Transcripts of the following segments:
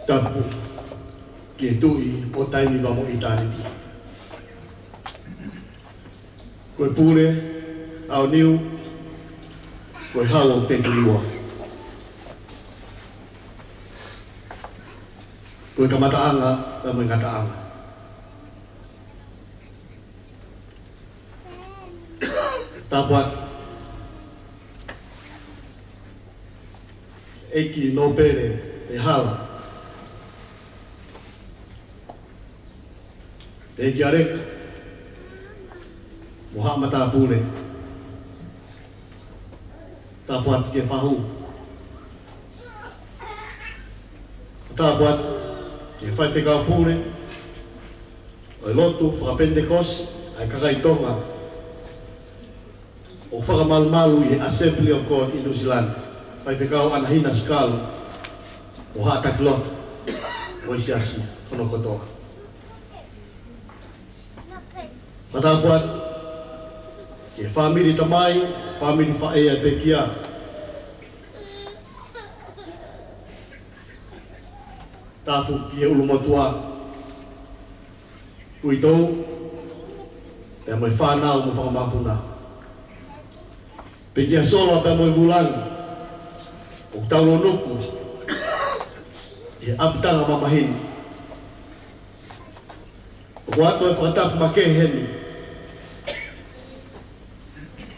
tapu ke tui o taimi wa mo itariti. Koe pule, au niu, koe hau o te kuiwa. Koe kamataanga, na mo ingataanga. Tapuat, eki no pere e hala. Eki areka, Muhammad Abule, tapuat ke fahu, tapuat ke fai whekau pule, o lotu whakapendekos, ai kakaitonga, o whakamalmalu i Assembly of God in New Zealand, fai whekau anahina skalu, o hatak lot, o isiasi, hono kotoa. Tapuat, ke family tamai, family faea pekia. Tapu kia ulumatua. Uitou, pe moi whanau mo whakamapuna. Pekia solo pe moi vulangi. O taulo nuku. E apitanga mamahini. O kuato e whakatapu make heni.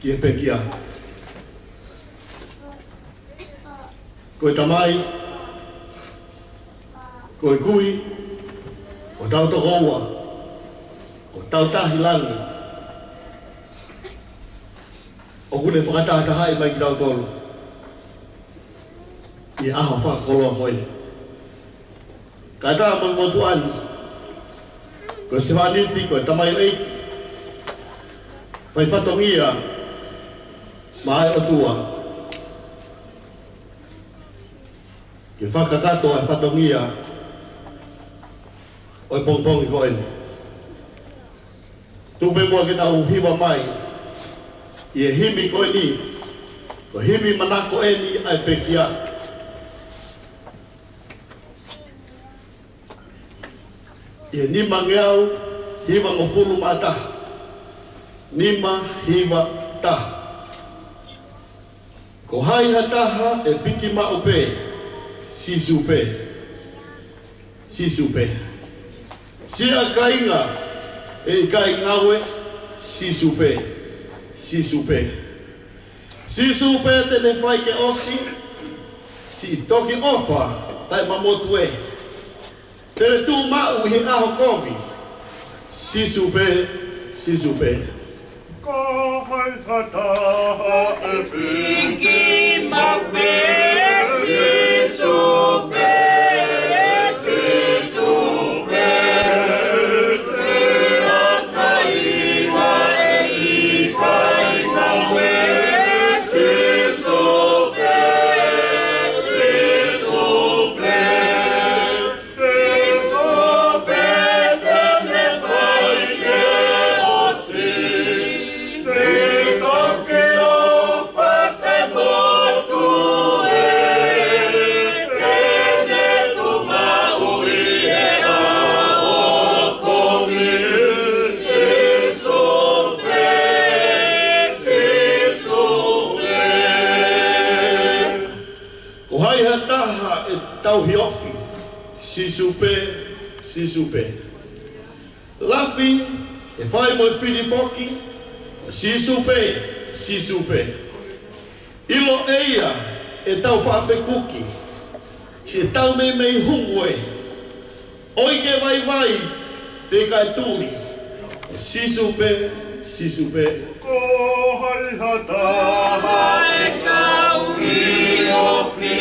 Kia pekia. Koe tamai, koe kui, o tau tokoua, o tau tahilangi, o kune whakatahai mai ki tau tolu. I aho whakakoloa koe. Ka tā mo motu ani, koe sewaniti, koe tamai eiki, whai whatongia, mai o tua. Ke whakakato ai whatongia o i pongpongi koeni. Tupe mua ke tau hiwa mai i e himi koeni, ko himi manako eni ai pekia. I e nima ngeau hiwa ngofulu maataha. Nima hiwa taha. Ko hai hataha e piki maupe, sisupe, sisupe. Sia kainga e kaingawe, sisupe, sisupe. Sisupe te ne fai ke osi, si toki ofa, tai mamotu e. Tere tu mau hi aho kovi, sisupe, sisupe. Ko hai hataha e piki maupe, sisupe, sisupe. Sia kainga e kaingawe, sisupe, sisupe. Sisupe te ne fai ke osi. Tau hiofi, sisupe, sisupe. Lafi, e fai mo fili foki, sisupe, sisupe. Ilo eia, e tau whaafe kuki, si e tau mei humwe. Oike vai, te kai tuli, sisupe, sisupe. Ko hai hataha e tau hiofi,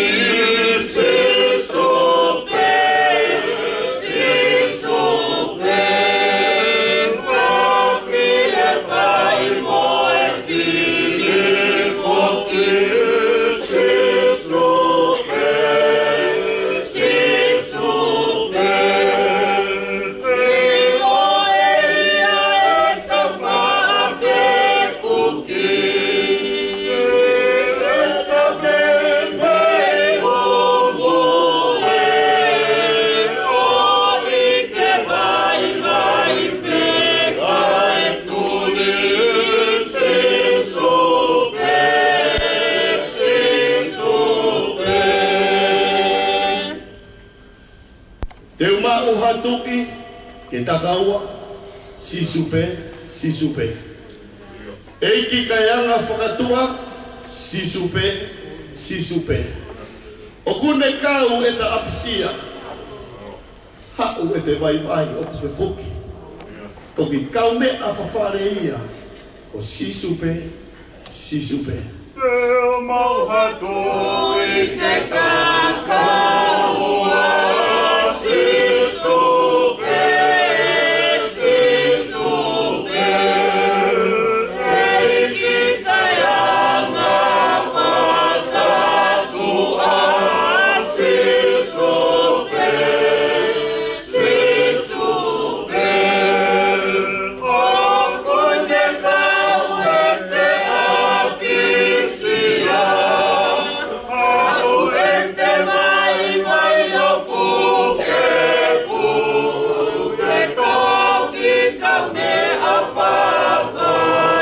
ia uhatuki ke takaua sisupe sisupe. Eiki kayanga whakatua sisupe sisupe. O kune kau e ta apisia hau e te vai vai o kuswe puki. Toki kau me a whawhare ia o sisupe sisupe. Te mauhatu i te kakaua sisupe sisupe. Eiki kayanga whakatua sisupe sisupe. O kune kau e te apisia au e te mai mai o puke puke toki kau me a whawhaleia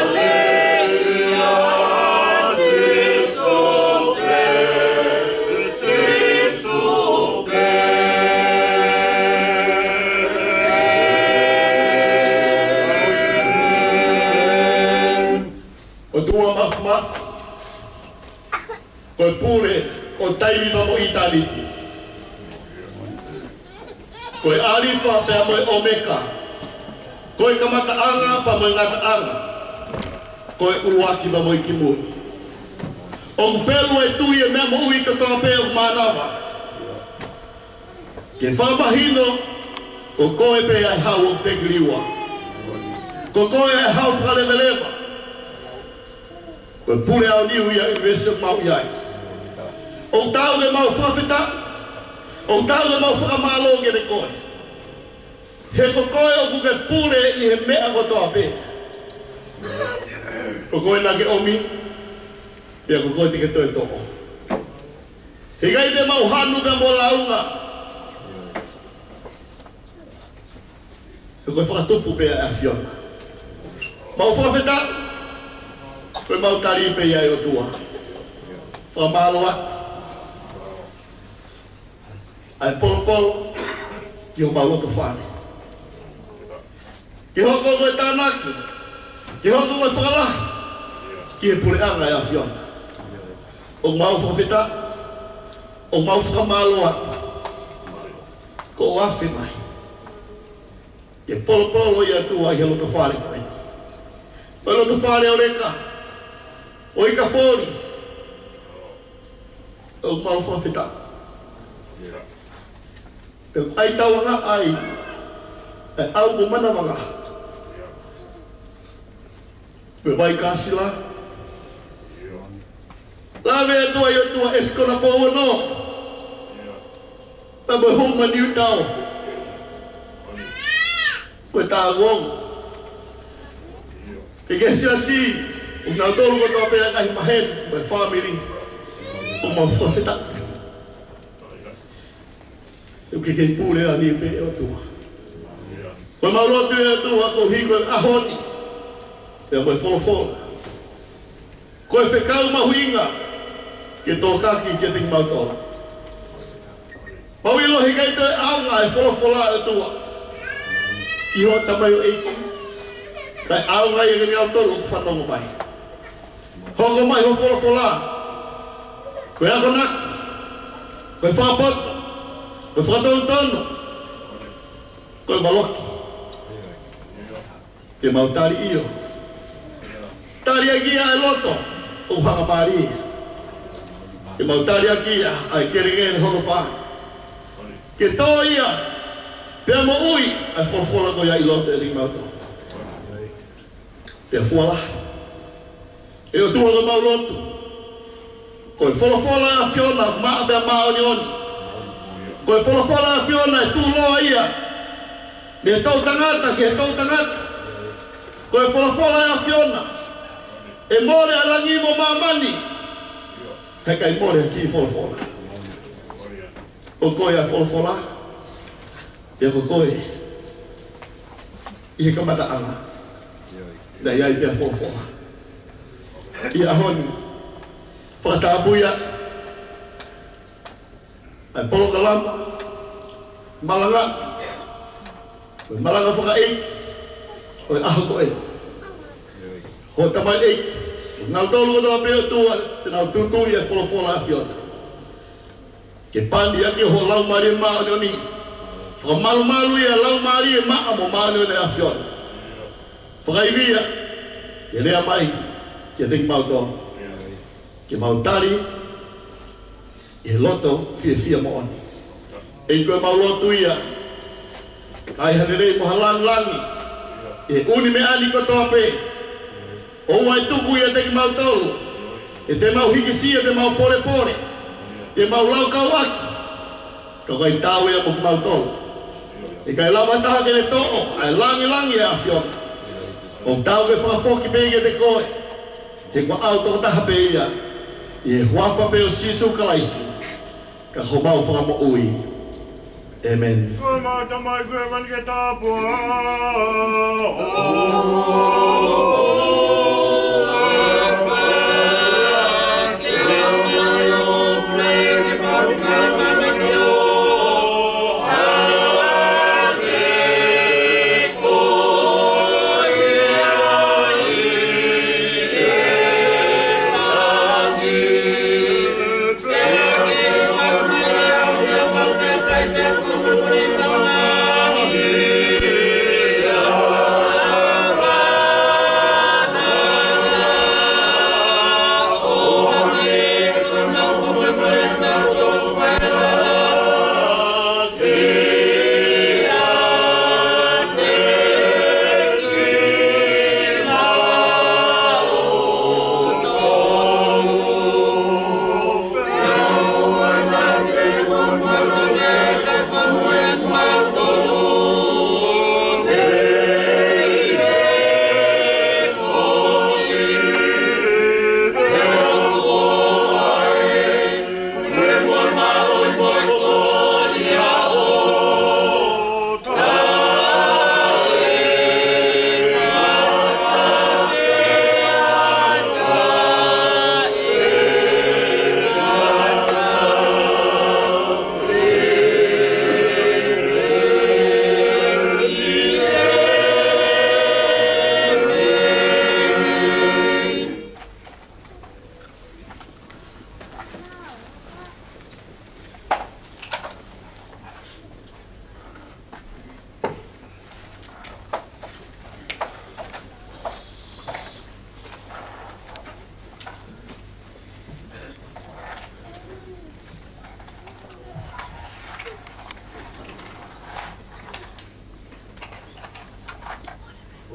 sisupe sisupe. O tua mafmaf, koe pule o taimi mamo italiti. Koe arifa pea moe omeka, koe kamataanga pa moe ngataanga, koe uruaki pa moe kimui. O kupelu e tui e mea mo ui katoa pea umanawa. Ke whamahino, ko koe pea e hau o te kiriwa. Ko koe e hau whalemeleva. Koe pule au niu ia invese mau iai. O tau le mau whawhita, o tau le mau whakamaloge de koe. He ko koe o kuke pule i he mea kotoa pe. Ko koe nage omi, pia ko koe tike toe toko. He gai te mau hanu pe mo launga. He koe whakatupu pe a Fiona. Mau whawhita, koe mau tari pe iai o tua. Whamalo atu. Ai polo polo, ki ho mau loto whane. Ki hoko koe tānaki, ki hoko koe whakalahi, ki he pule anga e a Fiona. O mau whawhita, o mau whakamalo atu. Ko wafi mai. Ki polo polo i atua i he loto whane koe. O loto whane o reka, o ika fōri, o mau whawhita. Ai tawanga ai, au ko mana wanga. Pe vai kasila. La ve tua yo tua escola po no. Pa bo homa new town. Ko ta wong. Ke sia si, una tolo ko to pe ai mahen, my family. O mo fofita. O que quem pule ali pe o tua. Ko mau lotu e tua ko higo ahoni. E mo folo. Ko e fekau mahuinga ke toka ki ke ting mau tola. Mau ilo higai te aunga e folo e tua. Ki ho tamai o eiki. Kai aunga e ngeni au tolu whanongo mai. Hoko mai ho folo. Ko e ako naki. Ko e whapoto. Ko whakatono, koe maloki. Ke mau tari iyo. Tari agia e loto, o hanga mari. Ke mau tari agia, ai keringe hono wha. Ke toa ia, pia mo ui, ai whorwhora koe ai loto e ling mauto. Pia fuala. E o tua ko mau loto. Koe whorwhora a Fiona, maa pia maa oni oni. Koe wholofola a Fiona e tūloa ia. Me tau tangata ke tau tangata. Koe wholofola a Fiona. E more a rangi mo mamani. Hei kai more a ki wholofola. O koe a wholofola. E ko koe. I he kamata anga. Na iai pia wholofola. I ahoni. Whakatabuia. Ai polo kalama, malanga, Koe malanga whakaeiki. Koe aho koe. Ho tamai eiki. Ngau tolu o toa peo tua, te nau tutui e wholofola a whiona. Ke pandi aki ho lau mari e maa ni. Whakamalu malu ia lau mari e maa mo maa ni a whiona. Whakaivia, ke lea mai, ke teki mau toa. Ke mau tari, e loto fia mo oni. E koe mau lotu ia, kai hanerei mo halang langi, e uni me ani kotoa pe. O wai tuku ia teki mau tolu, e te mau hikisia, te mau pore pore, te mau lau kawaki, ka kai tau ia mo mau tolu. E kai lau mataha ke le to'o, ai langi e a whiona. O tau ke whakafoki pege te koe, te kua au toko taha pe ia, e huafa pe o sisu kalaisi, ka homau whakamo ui. Amen. Kuma tamai koe man ke tāpua.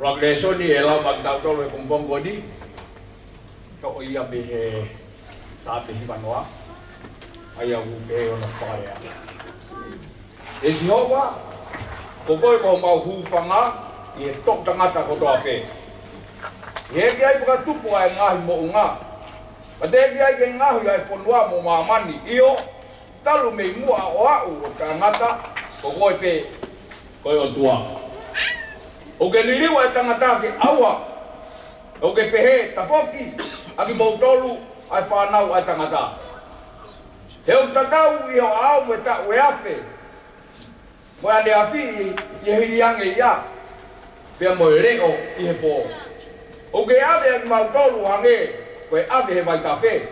Rakeso ni ela magtau tolo kumpong godi. Ko ia be tape di Vanua. Aya uke ona parea. Esi howa ko ko mau hu fanga e tok tangata ko tope. Ye ai buka tupu ai ngahi mo unga. Ade ai ke ngahi ai ponua mo mamani io talu me mua o au tangata ko pe ko o tua. O ke liliwa e tangata ke awa, o ke pehe tapoki, aki mautolu ai whanau ai tangata. He o tatau i ho au me ta ue ape, mo ane api i hiriange ia, pia mo reo i he po. O ke ave aki mautolu hange, koe ave he vai tape.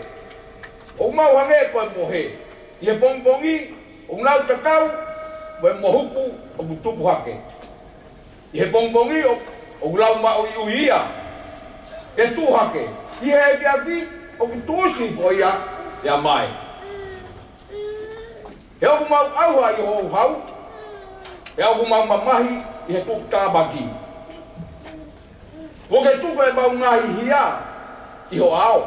O mau hange koe mohe, i he pongpongi, o nau tatau, mo mohupu o mutupu hake. I he pongpongi o lau ma o iuia, e tuhake, i he ki api o ki tuusi fo ia mai. He au mau aua i ho hau, he au mau mamahi i he tuk tābaki. O ke tuku e mau ngahi hia i ho au.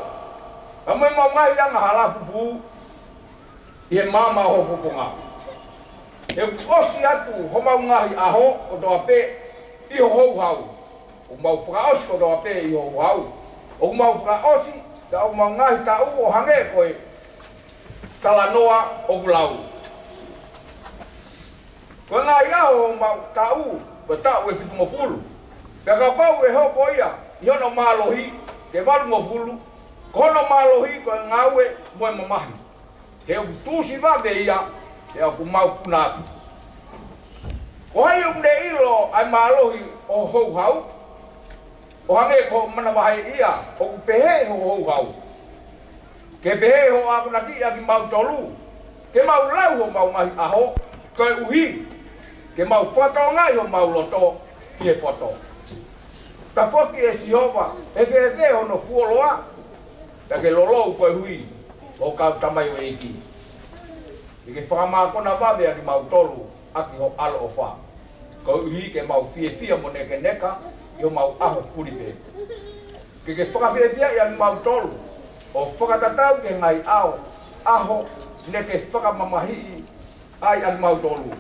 A mai mau ngahi anga halafu fu, i he mama ho fupunga. He osi atu ho mau ngahi aho o toa pe, i ho hau, o mau whakaosi ko roa pe i ho hau. O mau whakaosi, ka o mau ngahi ta u o hange koe tala noa o gulau. Ko ngā ia o mau ta u, pa ta u e whitu mo fulu. Ka ka pau e hoko ia, i hono mālohi, ke walu mo fulu, kono mālohi ko ngā ue moe mamahi. Ke o tūsi wate ia, ke o ku mau punatu. Ko hai um de ilo ai malohi o hou hau. O hange ko mana wahai ia o pehe ho hou hau. Ke pehe ho aku naki ia ki mau tolu. Ke mau lau ho mau ngahi aho. Koe uhi. Ke mau foto ngai ho mau loto kie foto. Ta foki e Jehova e fe ho no fuoloa. Ta ke lolo koe hui. O kau tamai o eiki. Ke whakama kona wawe aki mau tolu aki ho alo o wha. Koe uhi ke mau fie mo neke neka i mau aho kuripe. Ke whakawhiawhia i aki mau tolu. O whakatatau ke ngai ao aho neke whakamamahi ai aki mau tolu.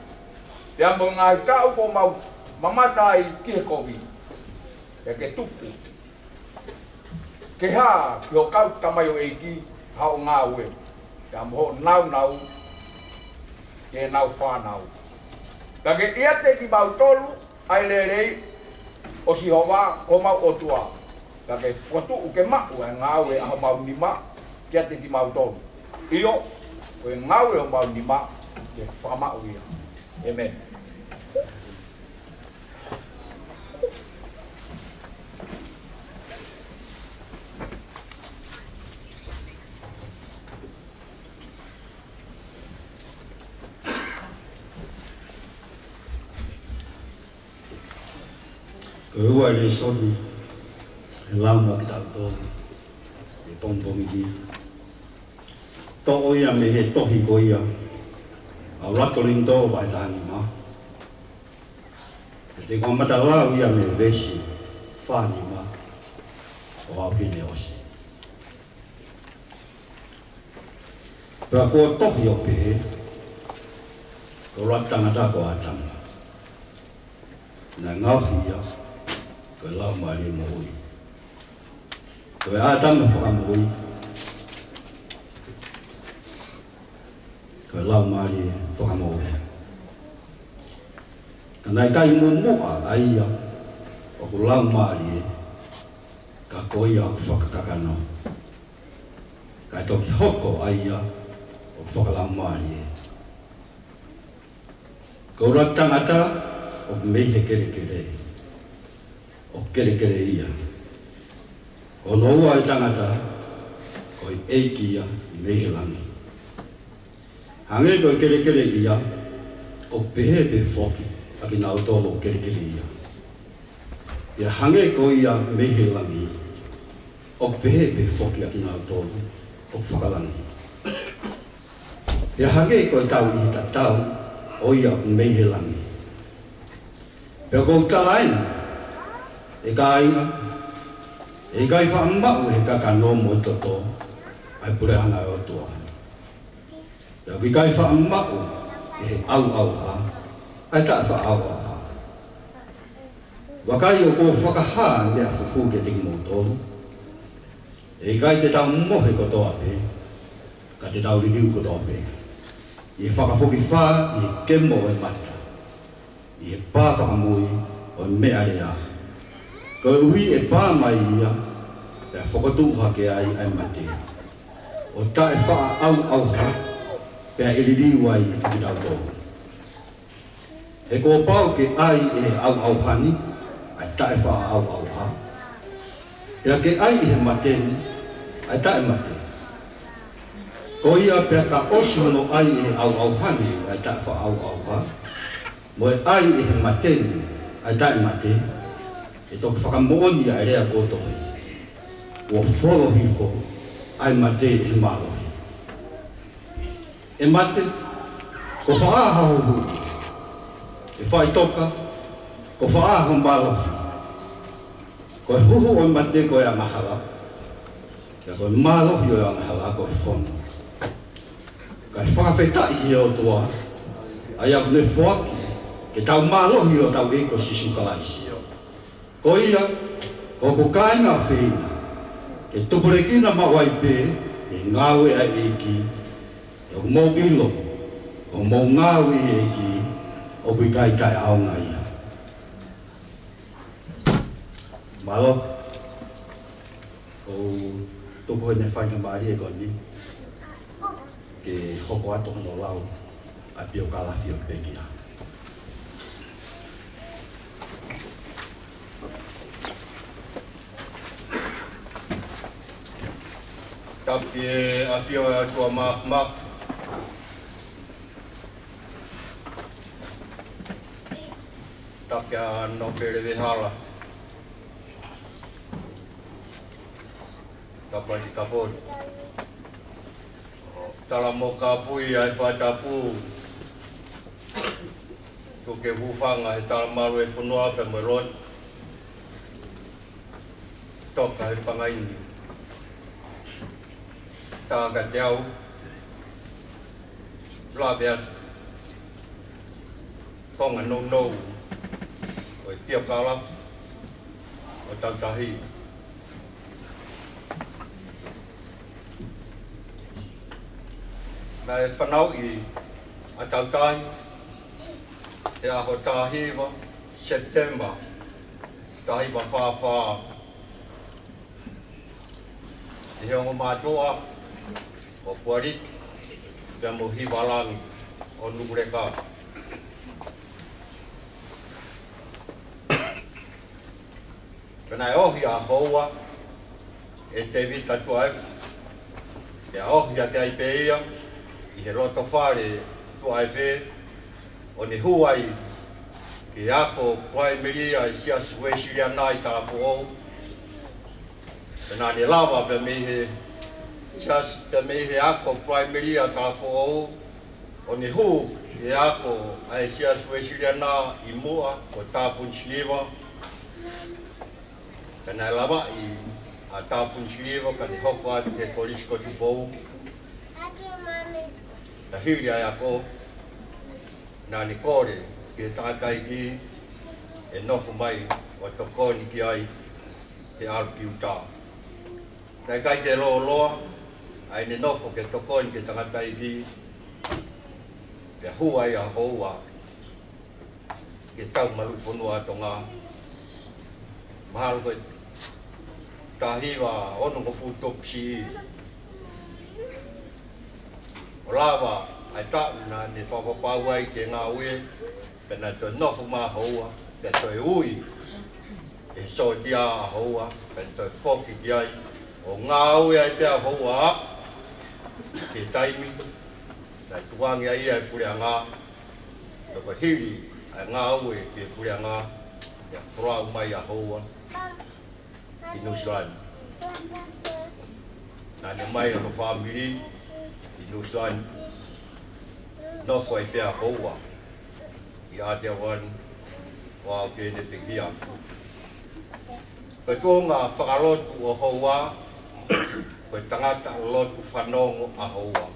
Te ambo ngai tau ko mau mamatai ki he kovi. E ke tupu. Ke ha ki o kau tamai o eiki hao ngā ue. Te ambo ho nau ke nau whanau. Ka ke ia te ki mau tolu ai lerei o si hoa ko mau otua. Ka ke whatu u ke mau e ngā ue aho mau nima kia te ki mau tolu. Io o e ngā ue o mau nima ke whamau ia. Amen. Ua le soni e lauma ki tau tō e pongpongi ki tō oia me he tohi ko ia au rakoling tō vai tāni mā e te kua mata lau ia me vesi whāni mā o au kine osi pēr kua tohi o pehe ko ratanga tā ko atanga na ngauhi ia ko lau mari mo ui. Ko e ātama whakamoi. Ko e lau mari whakamoi. Ka nai kai mua aia o ko lau mari ka koia o whakakakano. Ka e toki hoko aia o whakalau mari. Ko ratangata o mehe kere kere. O kere kere ia. Ko noua e tangata, ko i eiki ia i mehelangi. Hange ko i kere kere ia, o pehe pe whoki, aki nau tolo kere kere ia. Ia hange ko ia mehelangi, o pehe pe whoki aki nau tolo, o whakalangi. Ia hange ko i tau i hita tau, o ia mehelangi. Pea ko tāina, e ka ainga, e kai whaamau he kakano mo toto, ai purehanga o tua. Ia ki kai whaamau e he au ha, ai ta wha au ha. Wakai o ko whakaha mea fufu ke tingi mo tolu, e kai te tau mohe ko toa pe, ka te tau ririu ko toa pe. I he whakafoki wha, i he kemo e mata, i he pā whakamui o mea rea. Ko ui e pā mai ia, e whakatuha ke ai mate. O ta e wha au ha, pēr iriri wai ki tau tōru. E ko pau ke ai e au hani, ai ta e wha au ha. Pēr ke ai e mateni, ai ta e mate. Ko ia pēr ka osmono ai e au hani, ai ta e wha au ha. Mo e ai e mateni, ai ta e mate. E toki whakamoni a rea kōtohi. O whoro hifo, ai mate e mālohi. E mate, ko whaaha hu. E whai toka, ko whaaha mālohi. Ko e huhu o mate ko e angahara. Ia ko e mālohi o e angahara ko e whono. Ka e whakawhetai i o toa. Ai aku ne whaki, ke tau mālohi o tau e ko sisu kalaisi. Ko ia, ko kainga whina, ke tupurekina mawai pē, e ngāwe a eiki, e o mō ilo, ko mō ngāwe eiki, o kui kai tai aonga ia. Malo, o tupu e ne whainga maari e koni, ke hoko ato no lau, a pio kalawhi o pekia. Tapi afio tua mak tapi no pere hala kapal di kapal dalam moka pui ai patapu tu ke bufang ai tal malu e funua pe melon tok ai pangai ni ta ga teu la bia kong an no oi tiap kala o tang tahi na fanau i atau tai e a ho tahi wa September tahi wa fa e ho matua o puari te mo hi walang o nugreka kana ohi a hoa e te vita tua e ohi a te aipeia i he roto whare tua e whe o ni huai ki ako primaria i sia suesiria nai tāpu ou pena ni lava pe mihe sias pe mihe ako primaria tāpu ou o ni hu ki ako ai sia suesiria nā i mua o tāpun siliva pena lava i a tāpun siliva ka ni hoko atu he korisko tu pou ta hiri ai ako nā ni kore ki tātai ki e nofu mai o tokoni ki ai te alpi uta. Nai kai te loa loa ai ni nofu ke tokoni ki tātai ki te hua ia houa ki tau malu ponua tonga mahal koe tahiwa ono ko futopsi o lava ai ta na ni whakapau ai te ngā ue pena te nofu mā houa te toi ui e so tia a houa pena toi whoki ki ai o ngā ue ai pia houa ke taimi na tuangi ai ai pure a ngā toko hiri ai ngā ue ke pure a ngā e whrau mai a houa ki New Zealand na ne mai o whamiri i New Zealand no foi pia houa i ate wan wa ke ne pigia ko ngā whakalotu o houa ko tangata lotu whanongo a houa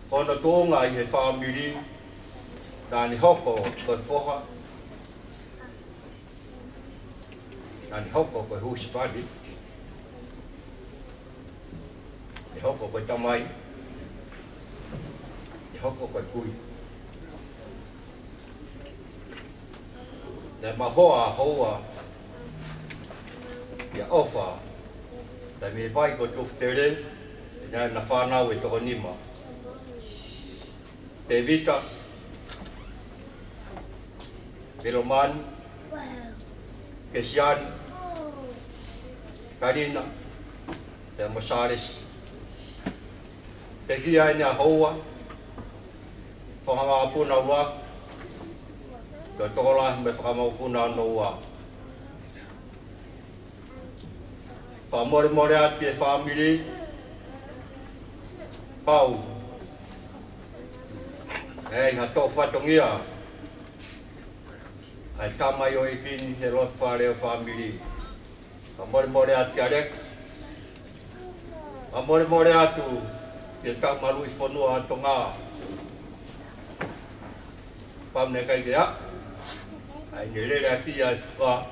kono tōnga i he whamiri nāni hoko ko whoha nāni hoko ko husipani ni hoko ko tamai hoko koe kui. Ne mahoa hoa ia ofa ta me vai ko tuftere na na whanau e toko nima. Te vita Piroman Kesian Karina te Mosares te kia ina hoa whakamaupuna ua, te tola me whakamaupuna no ua. Whamore ati e whamiri, pau. Hei, ha tō whatongia. Ai tamai o i kini he lot whare o whamiri. Whamore ati arek. Whamore atu, te tau malu i whanua ato ngā. Pam ne kai kia, ai ni rere aki ai wha.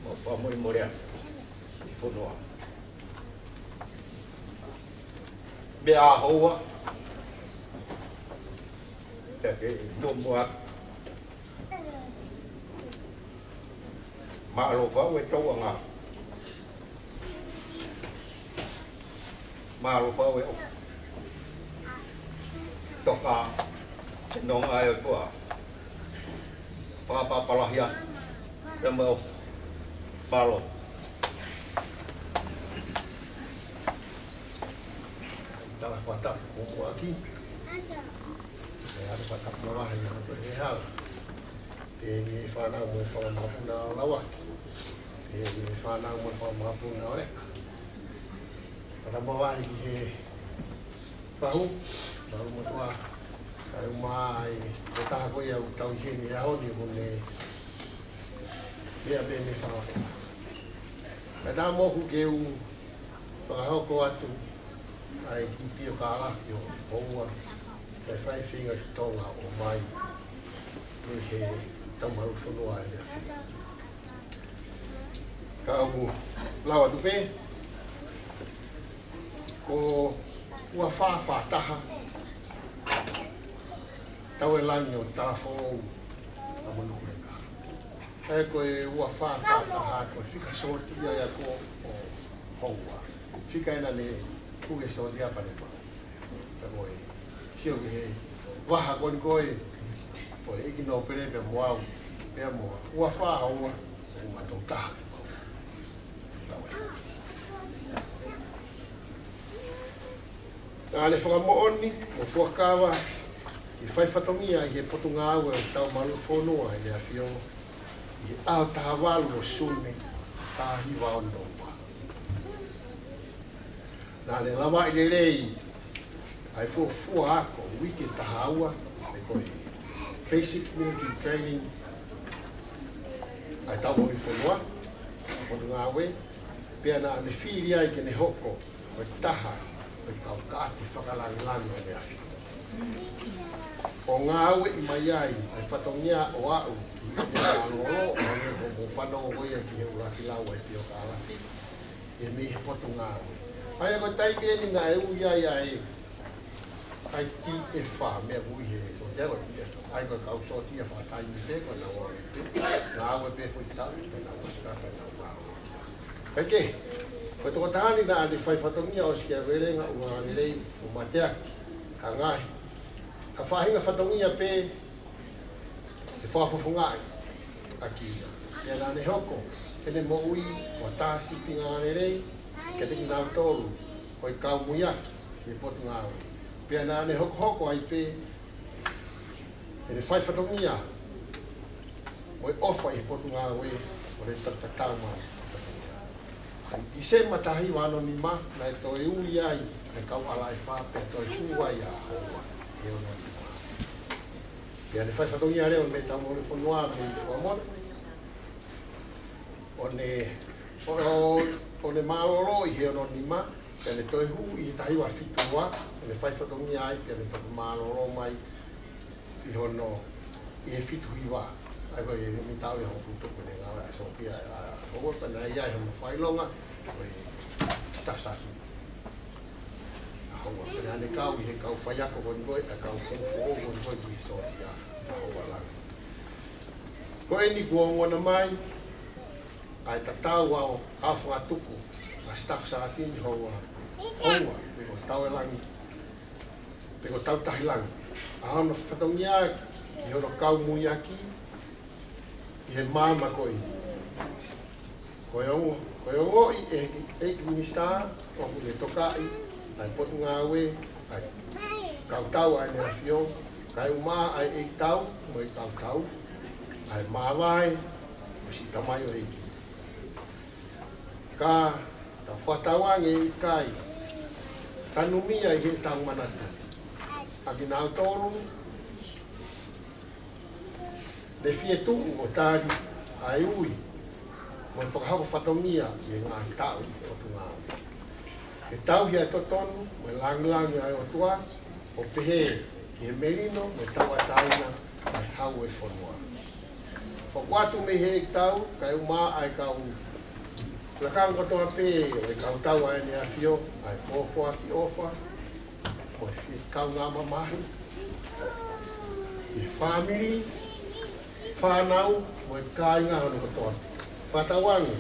O pamori morea, i whanua. Me a hoa, te ke tōmua. Ma alo whau e tau ngā. Ma alo whau e o. Toka nong ai tua. Papa palahia. Te mo Palo. Tala fata ko aqui. Ada fata bawah yang berhal. Ini fana mo fana mapuna lawa. Ini fana mo fana mapuna oleh. Fata bawah ini bahu mo tua. Kai mai ta ko ya tau hini ya honi hone. Ia bene fana. Kada mo ku ke u pa ko atu. Ai ki pio kala yo boa. Fai finga tonga o mai. Ni he tamaru fonua ele afi. Ka u lawa tu pe. Ko ua fa taha. Tau e langi o telefo a manu kureka. E ko e ua fa taha ko fika sorti ia ko o honga. Fika ena ne kuge sorti apa ne pa. Ko e sio que waha con coi po e que no pere pe moau pe mo ua fa ua o matota ale fa mo oni o fo kava e fai fatongia e potunga ua tau malu fono ai le afio e a tavalo sune ta hiva ono na le lava ile lei ai fo ako wiki tahaua e ko basic military training ai tau mo fonua ko ngawe pe na me filia i ke ne hoko o taha o tau ka te whakalangilangi o ne afi o ngawe i mai ai ai whatongia o au i te angoro o ne o whanau goia ki he uraki lau ai pio ka alafi e me he poto ngawe ai ako taipeni nga e ui ai ai ti e fa me ui he so te ko ti ai ko ka so ti e fa tai ni te ko na o na o pe fo ta na o ska ta na wa okay ko to tani na de fai fa to mi o sia vere nga o le o matea ka ngai ka fa hinga fa to mi pe e fa fo fungai aqui e na ne hoko e ne mo ui o ta si pinga le ke te na tolu ko ka muia e po nga pe na ne hoko ai pe e le fai fatongia o ofa i potunga we o le tatatama i se matahi wano ni ma na to e ui ai e kau ala e fa pe to e chua ia hoa e ono ni ma pe le fai fatongia leo me tamo le fonua me o amor o ne maoro i he ono ni ma pe le to e hu i tahi wa fitua le fai fatongia ai pe le to maoro mai i hono i he fitu hiwa ai ko e mi tau e ho puto ko le nga so pia a o pa na ia ho fai longa ko e staff sa ki a ho wa pe ne kau i he kau fai ako ko ngoi a kau ko fo ko ngoi ki so pia a ho wa la ko e ni ko ngona mai ai tatau wa a fo atuku a staff sa ki ho wa pe ko tau e langi pe ko tau tahilangi a no fatongia i hono kau mui aki i he mama koi koe ongo i e minista o ku le tokai ai potu ngawe ai kau tau ai ne afio kai uma ai e tau mo i tau ai mawai o si tamai o eiki ka ta whatawange i kai tanumia i he tau manata aki nau tolu le fie tu o tari ai ui mo whakahako whatongia i ngā tau o tu ngā e tau hia to tonu mo langilangi ai o tua o pehe ki he merino mo tau a taina mai hau e whanua whakwatu me he tau kai uma ai kau lakang kotoa pe o kau tau ai ni a fio ai pōpua ki ofa o fie kau ngā mamahi i family whanau mo e kāinga hono katoa. Whatawangi.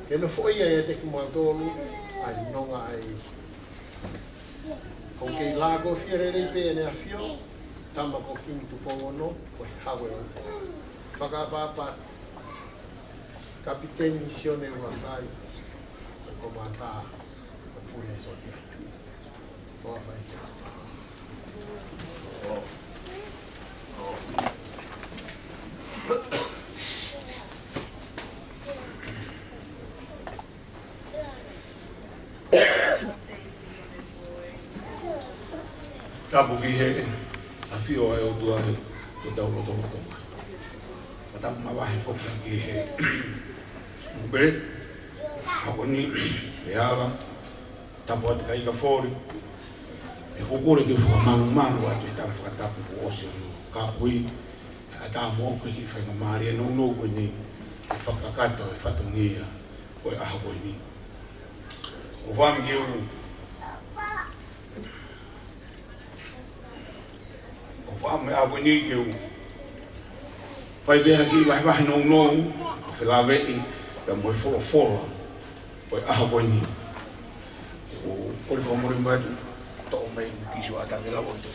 Ke no whoia e te ki mātolu, ai nonga ai. Ko kei lāko whiarere pe ene a whio, tama ko kimi tu pongono, ko he hawe o. Whakapapa, Capitán Misiones Guacay, comandante de Pule Sonia. Boa feita. Tapu ki he a fio e o tua he o tau roto roto. O tapu mawahe kokia ki he ube ako ni e ala tapu ati kai ka fori e kukure ki fuka mangu atu e tala whakatapu ku ose anu ka pui a ta mo koe ki whainga maari e no koe ni e whakakato e whatungia o e aha koe ni o whami ki uru me ako ni ke pai be aqui vai não fela ve da mo fora pai a ko ni o por favor me vai to me que jo ata vela volta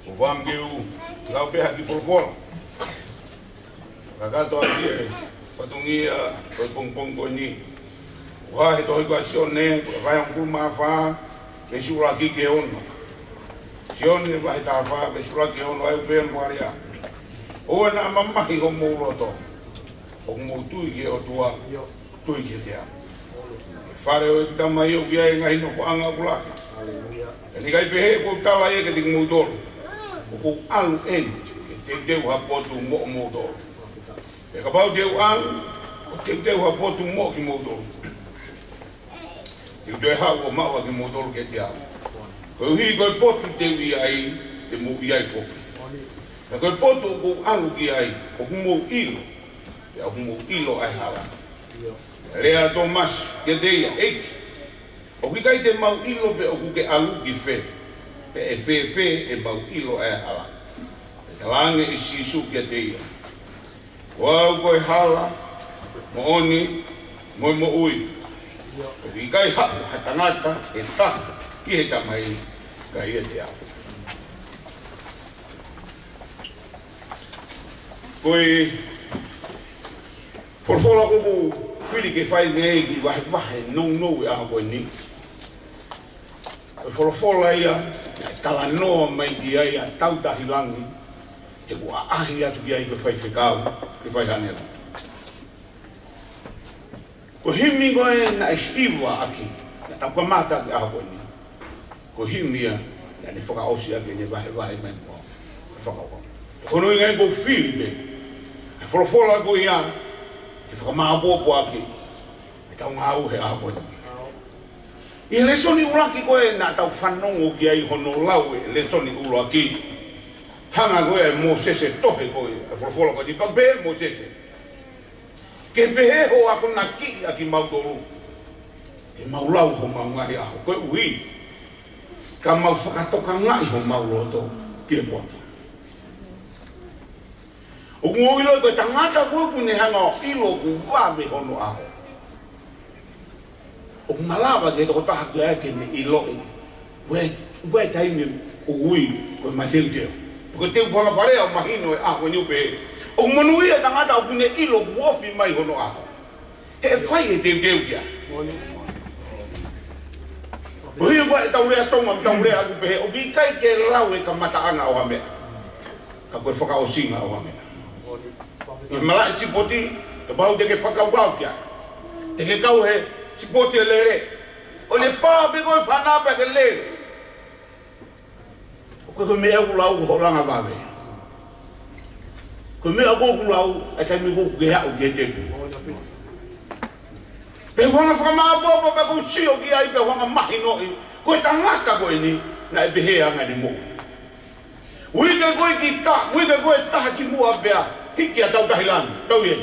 o vamos que o lá be aqui por fora Kakato aqui, patungia, foi pong ni. Wah itu equação né, vai kurma fa, besura aqui que ono. Sion vai ta fa, besura que ono vai bem varia. O na mamma hi como roto. O mutu que o tua, tu que dia. Fare o tamai o que ai ngai no anga pula. Ele gai pe ko tala ye que ting motor. O alu en, que te deu a potu motor. E acabou de o que deu a boto mo que mudou. E o de errado o mal que mudou que te amo. O rio que boto teve aí de movia e pouco. E que boto o ano que aí o mo ilo. E o mo ilo é hala. Lea Tomás que deia ei. O que cai de mau ilo be o que alu que fe. Pe fe e mau ilo é hala. E lange e sisu que deia. Wau koe hala, mo oni, mo ui. I kai hapu, ha tangata, e taha, ki he tamai, ka ia te au. Koe, forfola kuku, whiri ke whai nei ki wahe nou e aha koe ni. Koe forfola ia, tala noa mai ki ai a tautahilangi, e kua ahi atu ki ai ke whai whekau, ke whai hanera. Ko himi koe na e hiwa aki, na ta kua mata ki aha koe ni. Ko himi ia, na ne whakaosi aki ne wahe mai mua, e whakaoka. Kono ingai ko whiri be, e wholofola ko ia, e whakamaapopo aki, e tau ngā uhe aha koe ni. I lesoni uraki koe na tau whanongo ki ai hono lau e lesoni uraki. Hanga koe mo sese tohe koe, e wholofola koe, pa be mo sese. Ke behe ho ako na ki a ki mautoro. E maulau ho maungahi aho, koe ui. Ka mau whakatoka ngai ho mauloto, ki e poata. O kungo ilo koe tangata koe kune hanga o ilo ku wame hono aho. O kumalawa ke toko taha ki ake ne ilo e. Ue taimi o ui koe mateu teo. Porque teu pala wharea o mahino e ako ni upe. O kumanui e tangata o kune ilo kuofi mai hono aho. He whai e teu kia. O hiu koe e taurea tonga, taurea aku pehe. O ki kai ke lau e ka mataanga o hamea. Ka koe whakaosinga o hamea. I malai sipoti, te bau te ke whakawau kia. Te ke kau he sipoti e lere. O le pā pe koe whanapa ke lere. Koe mea kulau ko horanga bawe. Koe mea kulau e taimi kuku ke hau ke tepu. Pe whanga whakamaapopo pe kou sio ki ai pe whanga mahi noi. Koe tangata koe ni na e behe anga ni mo. Uike koe ki ta, uike koe taha ki mua pea. Hiki a tau tahilangi, tau ye.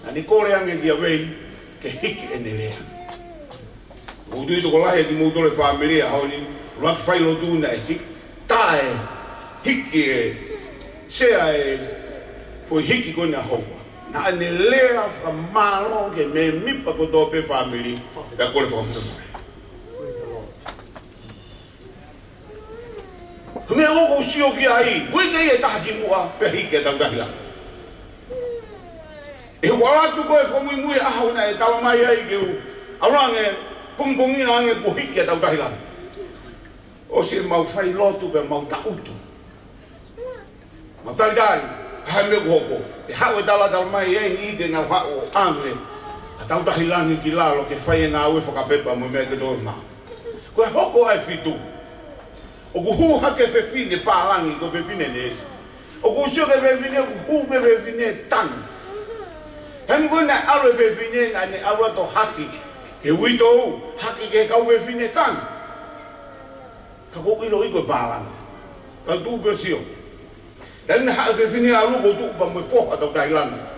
Na ni kore ange ki a wei ke hiki ene lea. Udui toko lahe ki moutore whaamirea hau ni raki whailo tūna e hiki. Tae, hiki e, sea e, foi hiki kone a houa. Na ane lea whamaro ke me mipa ko tō pe whamiri, pia kore whakamuta mai. Ko me o sio ki ai, ui ke e taha ki mua pe hike tau tahila. E wala tu ko e whamui mui ahau na e tawa mai ai ke u. Arange pungpungi ange ko hike tau tahila. O se mau fai lotu pe mau ta utu. Mau taridari, hai me hoko. E hau e tala tala mai e ni te ngau hao ame. A tau tahilangi ki lalo ke fai e ngā ue whakapepa mo mea ke doi mā. Ko e hoko ai fitu. O ku hu hake whewhine pālangi ko whewhine nesi. O ku sio ke whewhine o ku hu ke whewhine tangi. Hemi koe nai alo e whewhine na ne alo ato haki. Ke wito u, haki ke kau whewhine tangi. Ka ko ilo iko e pālangi. Ka tu pe sio. Tēne haa whewhine alu ko tu pa mwe whoha tau tailanga.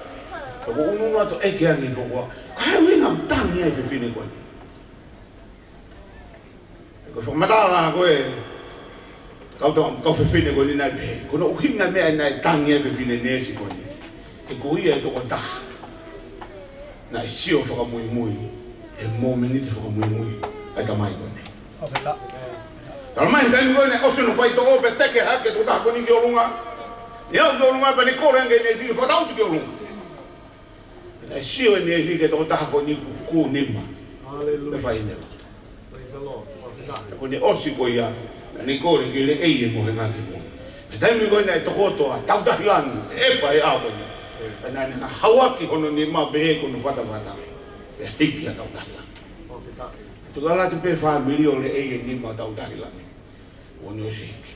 Ka ko ununu ato eke angi ko kua. Ka hei winga mtangi ai whewhine koe. Ko whamatala koe. Kau whewhine koe ni nai pehe. Kono uhinga mea nai tangi ai whewhine nesi koe ni. E ko ia e toko taha. Na e sio whakamui mui. E mō meniti whakamui mui. Ai tamai koe ni. Tala mai taimi koe ne osu no whai to ope teke hake to taha koni ki o lunga. Ni au ki o lunga pa ni kore ange nesi ki whatautu ki o lunga. Na e sio e nesi ke toko taha koni ku nima. Me whai nela. Ko ni osi ko ia ni kore ki le eie mo he ngaki mo. Me taimi koe nei tokoto a tau tahilangi e pa e apo ni. E nai nga hawaki hono ni ma behe kono whata. E hiki a tau tahilangi. Tukala tu pe family o le eie ni ma tau tahilangi. O ni osi hiki.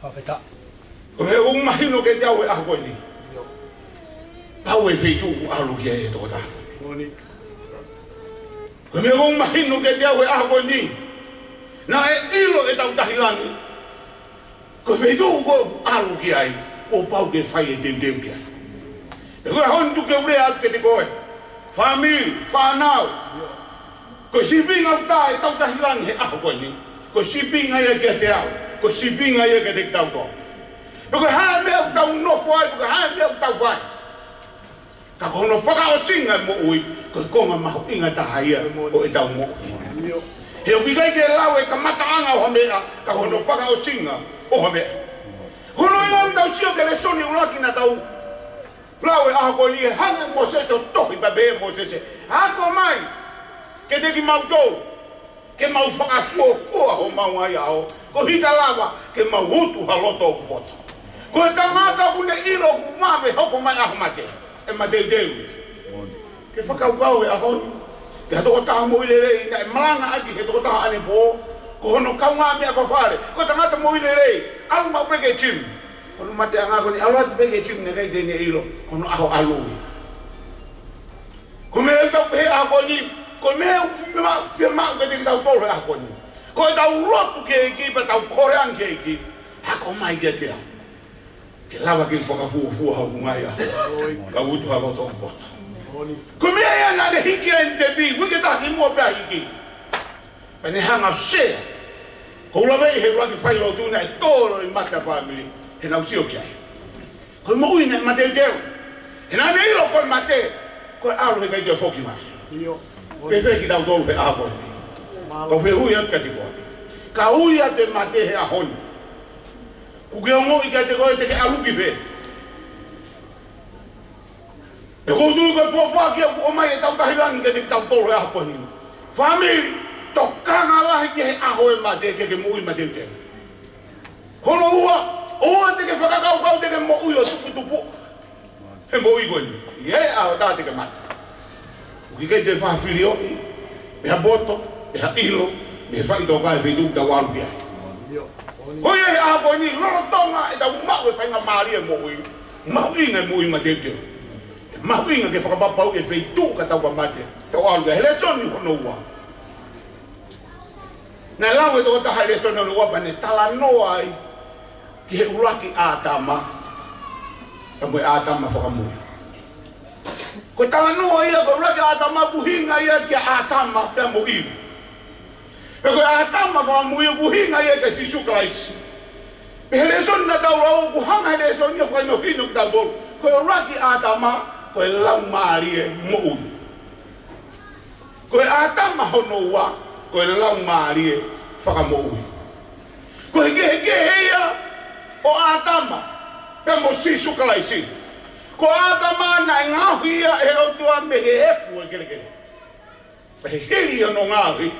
Hawheta. Ko he o mahino ke te au e aho ni. Pau e feitu u alu ki e toko taha. Ko me o mahino ke te au e aho ni. Na e ilo e tau tahilangi. Ko feitu ko alu ki ai. O pau ke fai e teu ki ai. E koe hontu ke ure atu ke te koe. Famili, whanau. Ko sipinga u tae tau tahilangi he aho koe ni. Ko sipinga ia ke te au. Ko sipinga ia ke te tau koe. E koe hae mea u tau nofo ai. Ko hae mea u tau whai. Ka kono whakao singa mo ui. Ko konga mahu inga taha ia. O e tau mo. He o ki kai ke lau e ka mataanga o hamea, ka hono whaka o singa o hamea. Hono i ngau tau sio ke le soni ulaki na tau. Lau e aha koe ni e hanga mo sese o tohi pa behe mo sese. Hako mai, ke te ki mau tou, ke mau whaka fua ho mau ai ao. Ko hita lawa, ke mau hutu haloto o kupoto. Ko e tangata kune ilo kumame hoko mai aho mate. E mateu teu. Ke whakaukau e ahoni. Ke hatoko taha mo ilere ina e malanga aki he toko taha ane po. Ko hono kaunga mea whawhare. Ko tangata mo ilere, alu mau peke chim. Kono mate anga koni alu atu peke chim ne kai tene ilo. Kono aho alui. Ko mea tau pehe aho koni. Ko mea whia mau ke teki tau tolo aho koni. Ko e tau lotu ke eki pa tau korean ke eki. Hako mai ke tea. Ke lawa ke whakafua hau ngai aho. Ka utu haloto o poto. Ko mea ia nga ne hiki a te bi, wike taha ki mua pia hiki. Pa ne hanga sea. Ko ulawei he raki whai o tūna e tōro i mata family. He nau sio ki ai. Ko mo ui ne mateu teo. He nā ne ilo koe mate. Ko e alo he kai teo whoki mai. Pe wheki tau tōru he aho koe. Ko whe hui atu kati koe. Ka ui a te mate he ahoni. Uke o ngoi kai te koe te ke aluki whe. E koutu koe pōpā kia o mai e tau tahilangi ke te tau tōro e aho koe nini. Famili, tō kanga lahi ki he aho e mate ke mui mate te. Hono ua te ke whakakau te ke mo ui o tupu. He mo ui koe ni. Ie aho tā te ke mate. Uki kei te whahawhiri oi, me ha boto, me ha ilo, me he whai tō kai whi tūk tau alu kia. Hoi e aho koe ni, loro tonga e tau mau e whainga maari e mo ui. Mau inga e mo ui mate te. Mau inga ke whakapapau e whei tū ka tau ka mate. Tau alu kia, hele soni hono ua. Nā lau e tō taha hele soni hono ua pa ne tala noa ai ki he uraki ātama. Ka moe ātama whakamui. Ko tala noa ia ko uraki ātama puhinga ia ki ātama pia mo iu. E ko ātama whakamui puhinga ia ki sisuka laisi. Pe hele soni na tau lau ku hanga hele soni ia whaino hino ki tau tolu. Ko uraki ātama ko e lau maari e mo ui. Ko e ātama hono ua, ko e lau maari e whakamo ui. Ko e ke ia o atama pe mo sisu kalaisi ko atama na ngahia e o tua me he pu kele pe hili no ngahi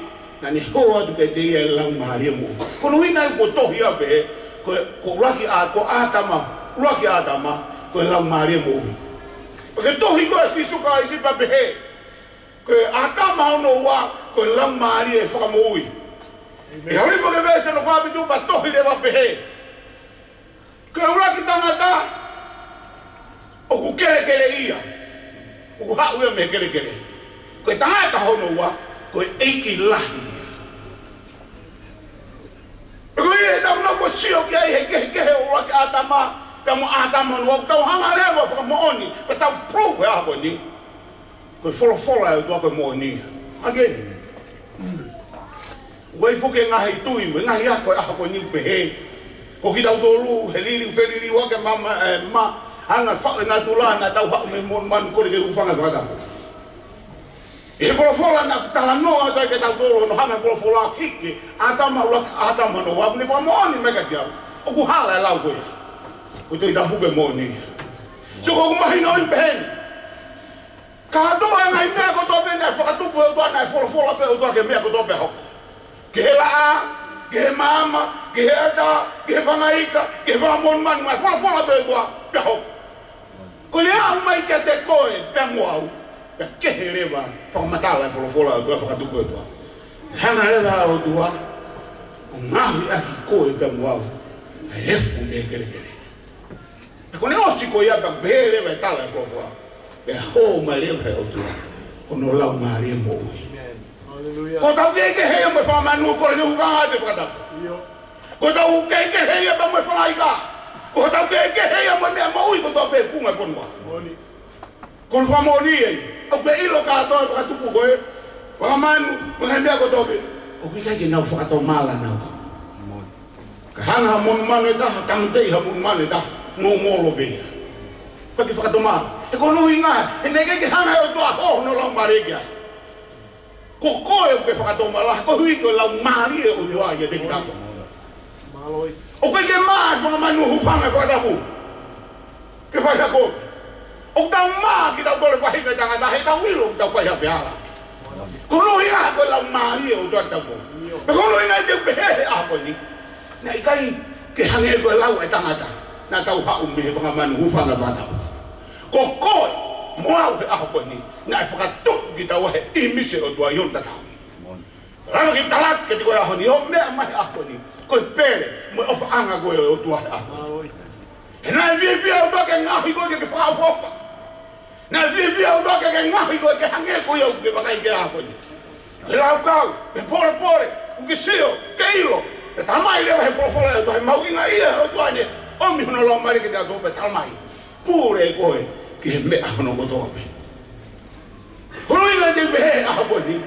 na ni hoa tu ke te ia lang mahari mo ko no ina ko tohia pe ko raki a ko atama ko lang mahari mo porque tohi ko sisu kalaisi pa pe ko atama no wa ko lang mahari e fa mo e hori ko ke vese no fa bitu pa tohi le va pe que ora que tangata o ku kele ia o ku ha me kele ko tangata hono wa ko eiki lahi ko e da no ko sio que ai ke o ka atama ka mo atama no to hanga le wa fa mo oni pa ta pro wa bo ni ko folo e do ko mo ni again wai fuke ngahi tui me ngahi ko a ko ni pe ko ki dau dolu heliri feliri wa ke mama ma anga fa na tulana tau ha me mon man ko ke ufanga ka e ko fola na tala no ata ke dau dolu no hanga ko fola kiki atama no wa ni pa mo ni mega dia o ku hala la ko ko to ita buke mo ni so ko ma hino in pen ka do anga me ko to be na fa tu po do na fola pe do ke me ko to be ho ke la ke mama ke ada ke vangaika ke vamon man ma fola be do pe ho ko le a mai ke te ko e pe mo au pe ke heleva fa matala fola do fa tu po do hanga le la o do o ngahi a ko e pe mo au e fu me ke ko ne o si ko ya ba bele ba tala fola pe ho ma le pe o do o no la mari mo ko tau ke he mo fa manu ko le uga de kada ko tau ke he ba mo fa ika ko tau ke he mo me mo ko to pe punga ko no ko fa mo ni o pe ilo ka to ka tu ko e fa manu mo me ko to pe o ke na fa to mala na ka hanga mon manu da tam te ha mon manu da no mo lo be pa ki fa to mala e ko no inga e ne ke hanga o to ho no lo maregia ko e pe fa to mala ko hui ko la mari o yo ya de ka maloi o ke ma fa manu hu fa fa da bu ke fa ko o da ma ki da bo le fa hi ka da he da wi lo da fa ya pya la ko no ya ko la mari o da bo ko no ina je be a ko ni na ikai ke hange ko la wa tangata na tau ha me fa manu hu fa fa da ko mo au a ko ni na fa to kita wa imi se o do yon ta ta ra ki talat ke ko ya honi o me ma a ko ni ko pele mo of anga go o do a na vi o do ke nga hi go ke fa fo na vi o do ke nga hi go ke hange ko yo ke ba ke a ko ni la ka pe pore o que sio ke ilo e ta mai le ba po fo le do ma winga ia o do ani o mi no lo mari ke da do pe ta mai pure ko ke me a no go do pe Hono ina de be a boni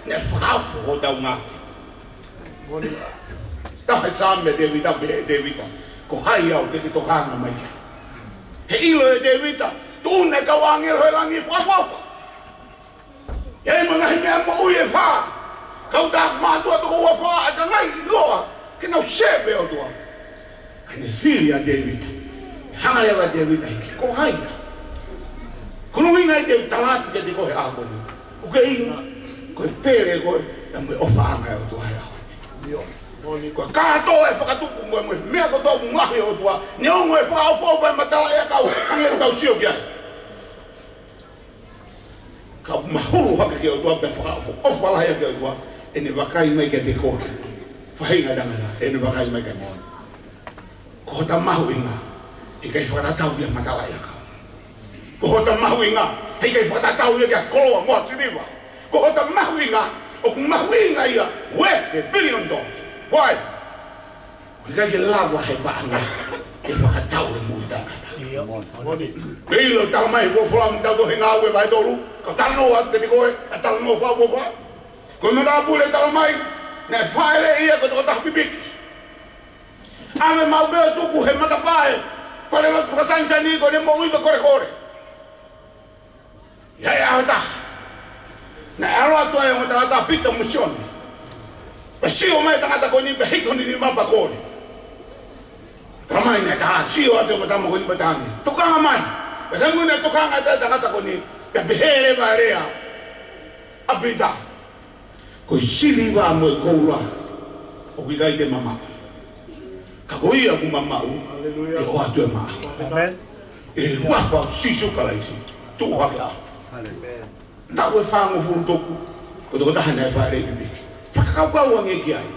ne fa fo da nga boni ta sa me de vita ko hai au ke to hanga mai he ilo de vita tu ne ka wangi ho langi fa e mo na me mo u e fa ka ta ma to ko fa a ngai lo ke no shebe o to ane filia de vita hanga le de vita ko hai kono winga te talat ke ko ha ko o ke ina ko pere ko na me ofa nga o to ha yo ko ka to e fa tu mo me ko to mo ha yo to ne o mo fa fo fa matala ya ka o ni ta sio ya ka ma hulu ha ke o to be fa fo o fa la ya ke o ene vakai mai ke te ko fa hinga danga ene vakai mai ke ko ta ma winga e kai fa ta u ya matala ya ka ko ta mahuinga hei kai fa ta u ya ko mo tiniwa ko ta mahuinga o mahuinga ia we $1 billion why we ga la wa he ba nga ke fa ta u mu ta Bilo ta mai wo fo am ta do hinga we ba do lu ka ta no wa te ko ta no fa wo fa ko me da bule ta mai ne fa ele ia ko ta bibi ame ma be tu ku he ma ta pae pa le ko sansa ni ko ne mo wi ko kore ya ta na aro to e mo ta pita musion pa si o mai ta ko ni be ko ni ma ba ko Ramai ni ta sio ate mata mo ni batani. Tukanga mai. Rangu ni tukanga ta kata ko ni. Ya behere barea. Abita. Ko sili va mo ko la. O ki kai te mama. Ka ko ia ku mama u. Haleluya. E o atu ma. Amen. E wa pa sisu kala isi. Tu wa ka. Amen. Ta ko fa mo fu toku. Ko to ta na fa re bibi. Fa ka kwa wa nge ki ai.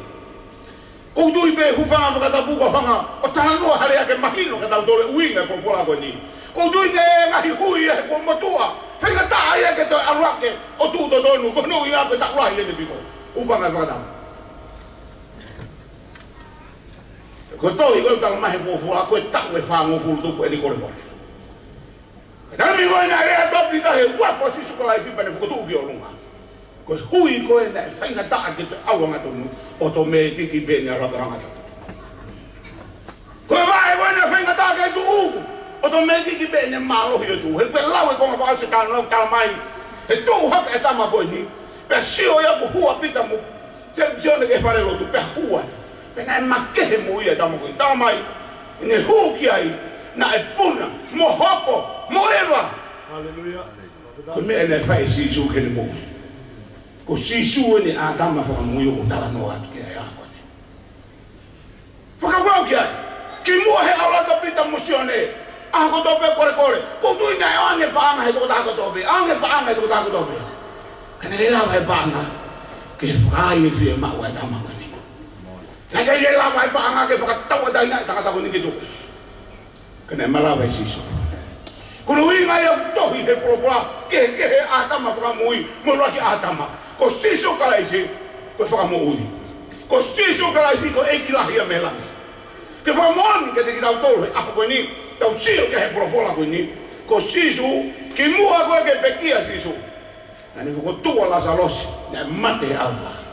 O dui be hu fa ma ka ta bu ko fa nga. O ta no hare ke mahino ka ta dole uinga ko fola ko ni. O dui ne nga hi hui e ko mo tua. Fa ka ta ai ke to arake. O tu to donu ko no ia ko ta wa ye ne bi ko. U fa nga fa ta. Ko to i ko ta ma he fo ko ta we fa ngo fu to ko ni ko le ko. Ka mi ko na re to bi ta he wa ko si su ko la si pa ne fu to bi o lunga. Ko hui ko na fa nga ta ke au nga to no o to me ki ki be na ra ga nga. Ko vai ko na fa nga ta ke tu o to me ki ki be ne ma lo yo tu. He pe la we ko fa se ka no ka mai. E to ha ka ta ma ko ni. Pe si o ya ko hu a pita mo. Se ne ke fa lo tu pe hu. Pena makehe mo ia tamo ko tamai ne huki ai na e puna mo hopo mo eva haleluya ko me ne fa isi su ke mo ko si su ne atama fa mo yo tala no atu ke ya ko fa ka wa ki mo he ala to pita mosione a ko to pe kore ko tu ina ane pa nga he to ta ko to be ane pa nga to ta ko to be kana le la ba nga ke fa ye fi ma wa tama ko Naga ye la mai pa anga ke fa ta wa dai na ta ka ko ni ke tu. Kana mala vai siso. Kuno wi nga ya to hi he pro ke he atama fa mui mo lo ki atama. Ko siso kala isi ko fa mo ui. Ko siso kala isi ko e ki la hi mela. Ke fa mo ni ke te ki ta to a ko ni ta sio ke he pro la ko ni. Ko siso ki mu a ko ke pekia siso. Ani ko tu la salos na mate alfa.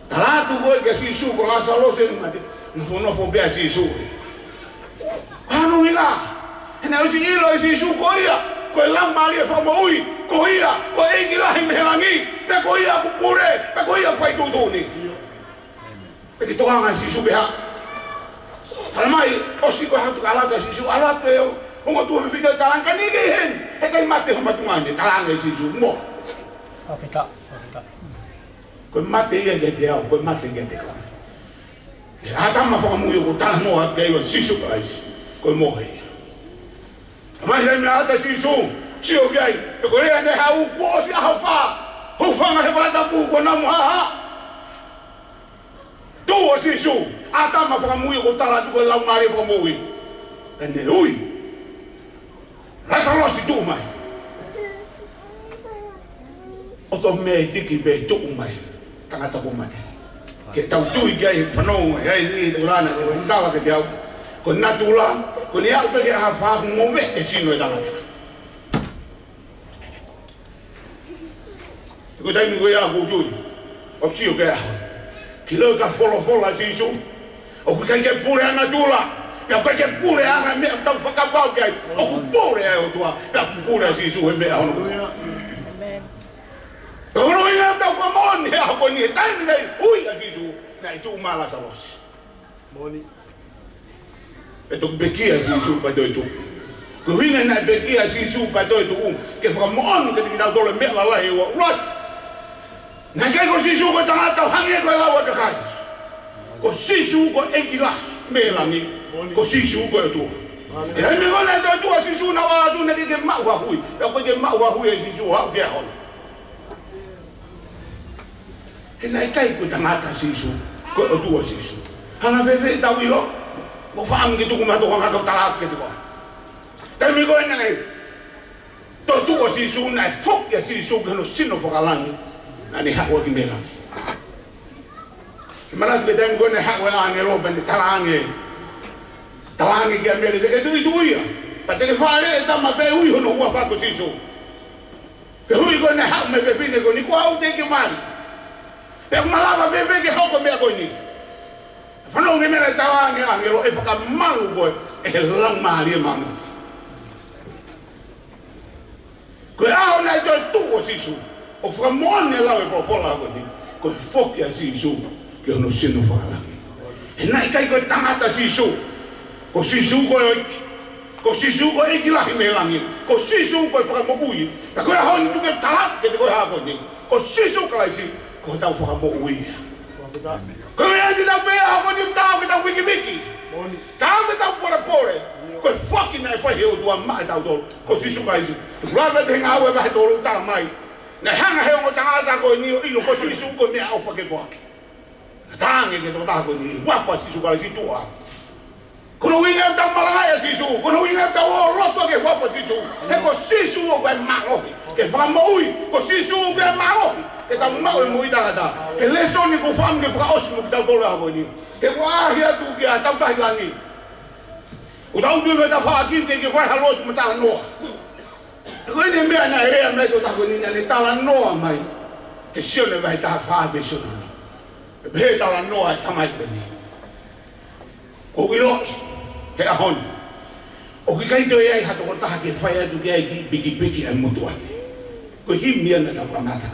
Talatu boy ke si su ko la salo se no fo be si su. Anu ila. Ena si ilo si su ko ia. Ko la mali fa mo ui. Ko ia ko e gila hi melangi. Pe ko ia ku pure. Pe ko ia fai tu ni. Pe ki to nga si su be ha. Almai o si ko ha tu ala si su ala pe o ngo tu fi ka talang ka ni ke hen. E kai mate ho matungane talang si su mo. Afita. Ko mate ye de dia ko mate ye de ko ata ma fa mu yo ko ta no ha ke yo sisu kais ko mo he ma he na ata sisu si o gai ko re ne ha u ko si ha fa nga he ba ta bu ko na mo ha to o sisu ata ma fa mu yo ko ta la ko la mari ko mo wi ene ui la sa lo si tu mai o to me ti ki be tu mai tangata po mate ke tau tu ga e fano ai ni urana ko ndala ke dia ko natula ko ni albe ke ha fa mo ve ke sino da mate ko dai mi go ya go tu o si o ga ki lo ka folo si su o ko ke pure natula ya ko ke pure anga me tau fa ka ba ke o ko pure o tua ya pure si su me a no Ono ia ta ko mon ya ko ni tai ni ui a jisu na itu mala salos. Moni. Eto bekia jisu pa do itu. Ko hina na bekia jisu pa do itu ke fra mon ke ti da dole me la la e wa. Right. Na ke ko jisu ko ta ta hangi ko la wa ka kai. Ko jisu ko engila me la ni. Ko jisu ko tu. E me ko na do tu jisu na wa tu na ke ma wa hui. Ya ko ke ma wa hui jisu ha ke ha. Ena kai ko tangata sisu ko o sisu hanga veve ta wilo mo fa ang gitu kuma to ka talat ke ko tami ko na ngai to sisu na fok ya sisu ko no sino fokalang na ni hawo ki mela malat ke tami ko na hawo ang ro ben talange ke amele de du ya pa te fa le ta ma be ui no wa fa ko sisu ke hui ko na hawo me be ne ko ni ko au te ke mali Pe malava bebe ke hoko me ko ni. Fano nge me tawa nge angelo e faka malu boy e lang mali manu. Ko a ona do tu o sisu. O faka mon ne la e fo la ko ni. Ko fok ya sisu ke no sino fala. E na kai ko tamata sisu. Ko sisu ko iki. Ko sisu ko iki lahi me langi. Ko sisu ko whakamokui. Ta koe honi tuke talat ke te koe hako ni. Ko sisu kalaisi ko tau whakamokui. Ko ea ti tau mea hako ni tau ke tau wiki wiki. Tau ke tau pore pore. Ko fucking nai whai heo tua mai tau tolu. Ko sisu kalaisi. Rāwe te hinga aue wahe tolu tala mai. Nai hanga heo ngo tangata koe ni o ilo ko sisu ko mea au whake whake. Tange ke tō tāko ni. Wapa sisu kalaisi tua. Kono winga tau malaya sisu, kono winga tau o roto ke wapa sisu. He ko sisu o koe marohi, ke whamaui, ko sisu o koe marohi. Ke tau mau e mui tangata. He leso ni ko wham ke whakaosi mo ki tau tōle hako ni. He ko ahia tu ki a tau tahi langi. O tau tui me ta whaakinte ke whai haloi mo tala noa. E koe ni mea na ea mea tō tako ni ni tala noa mai. He sione vai taha whaape sione. E he tala noa e tamai kani. O iloi. He ahon. O ki kai tō iai hato ko taha ke whai atu ki ai ki piki ai mutuane. Ko himia na tau kamata.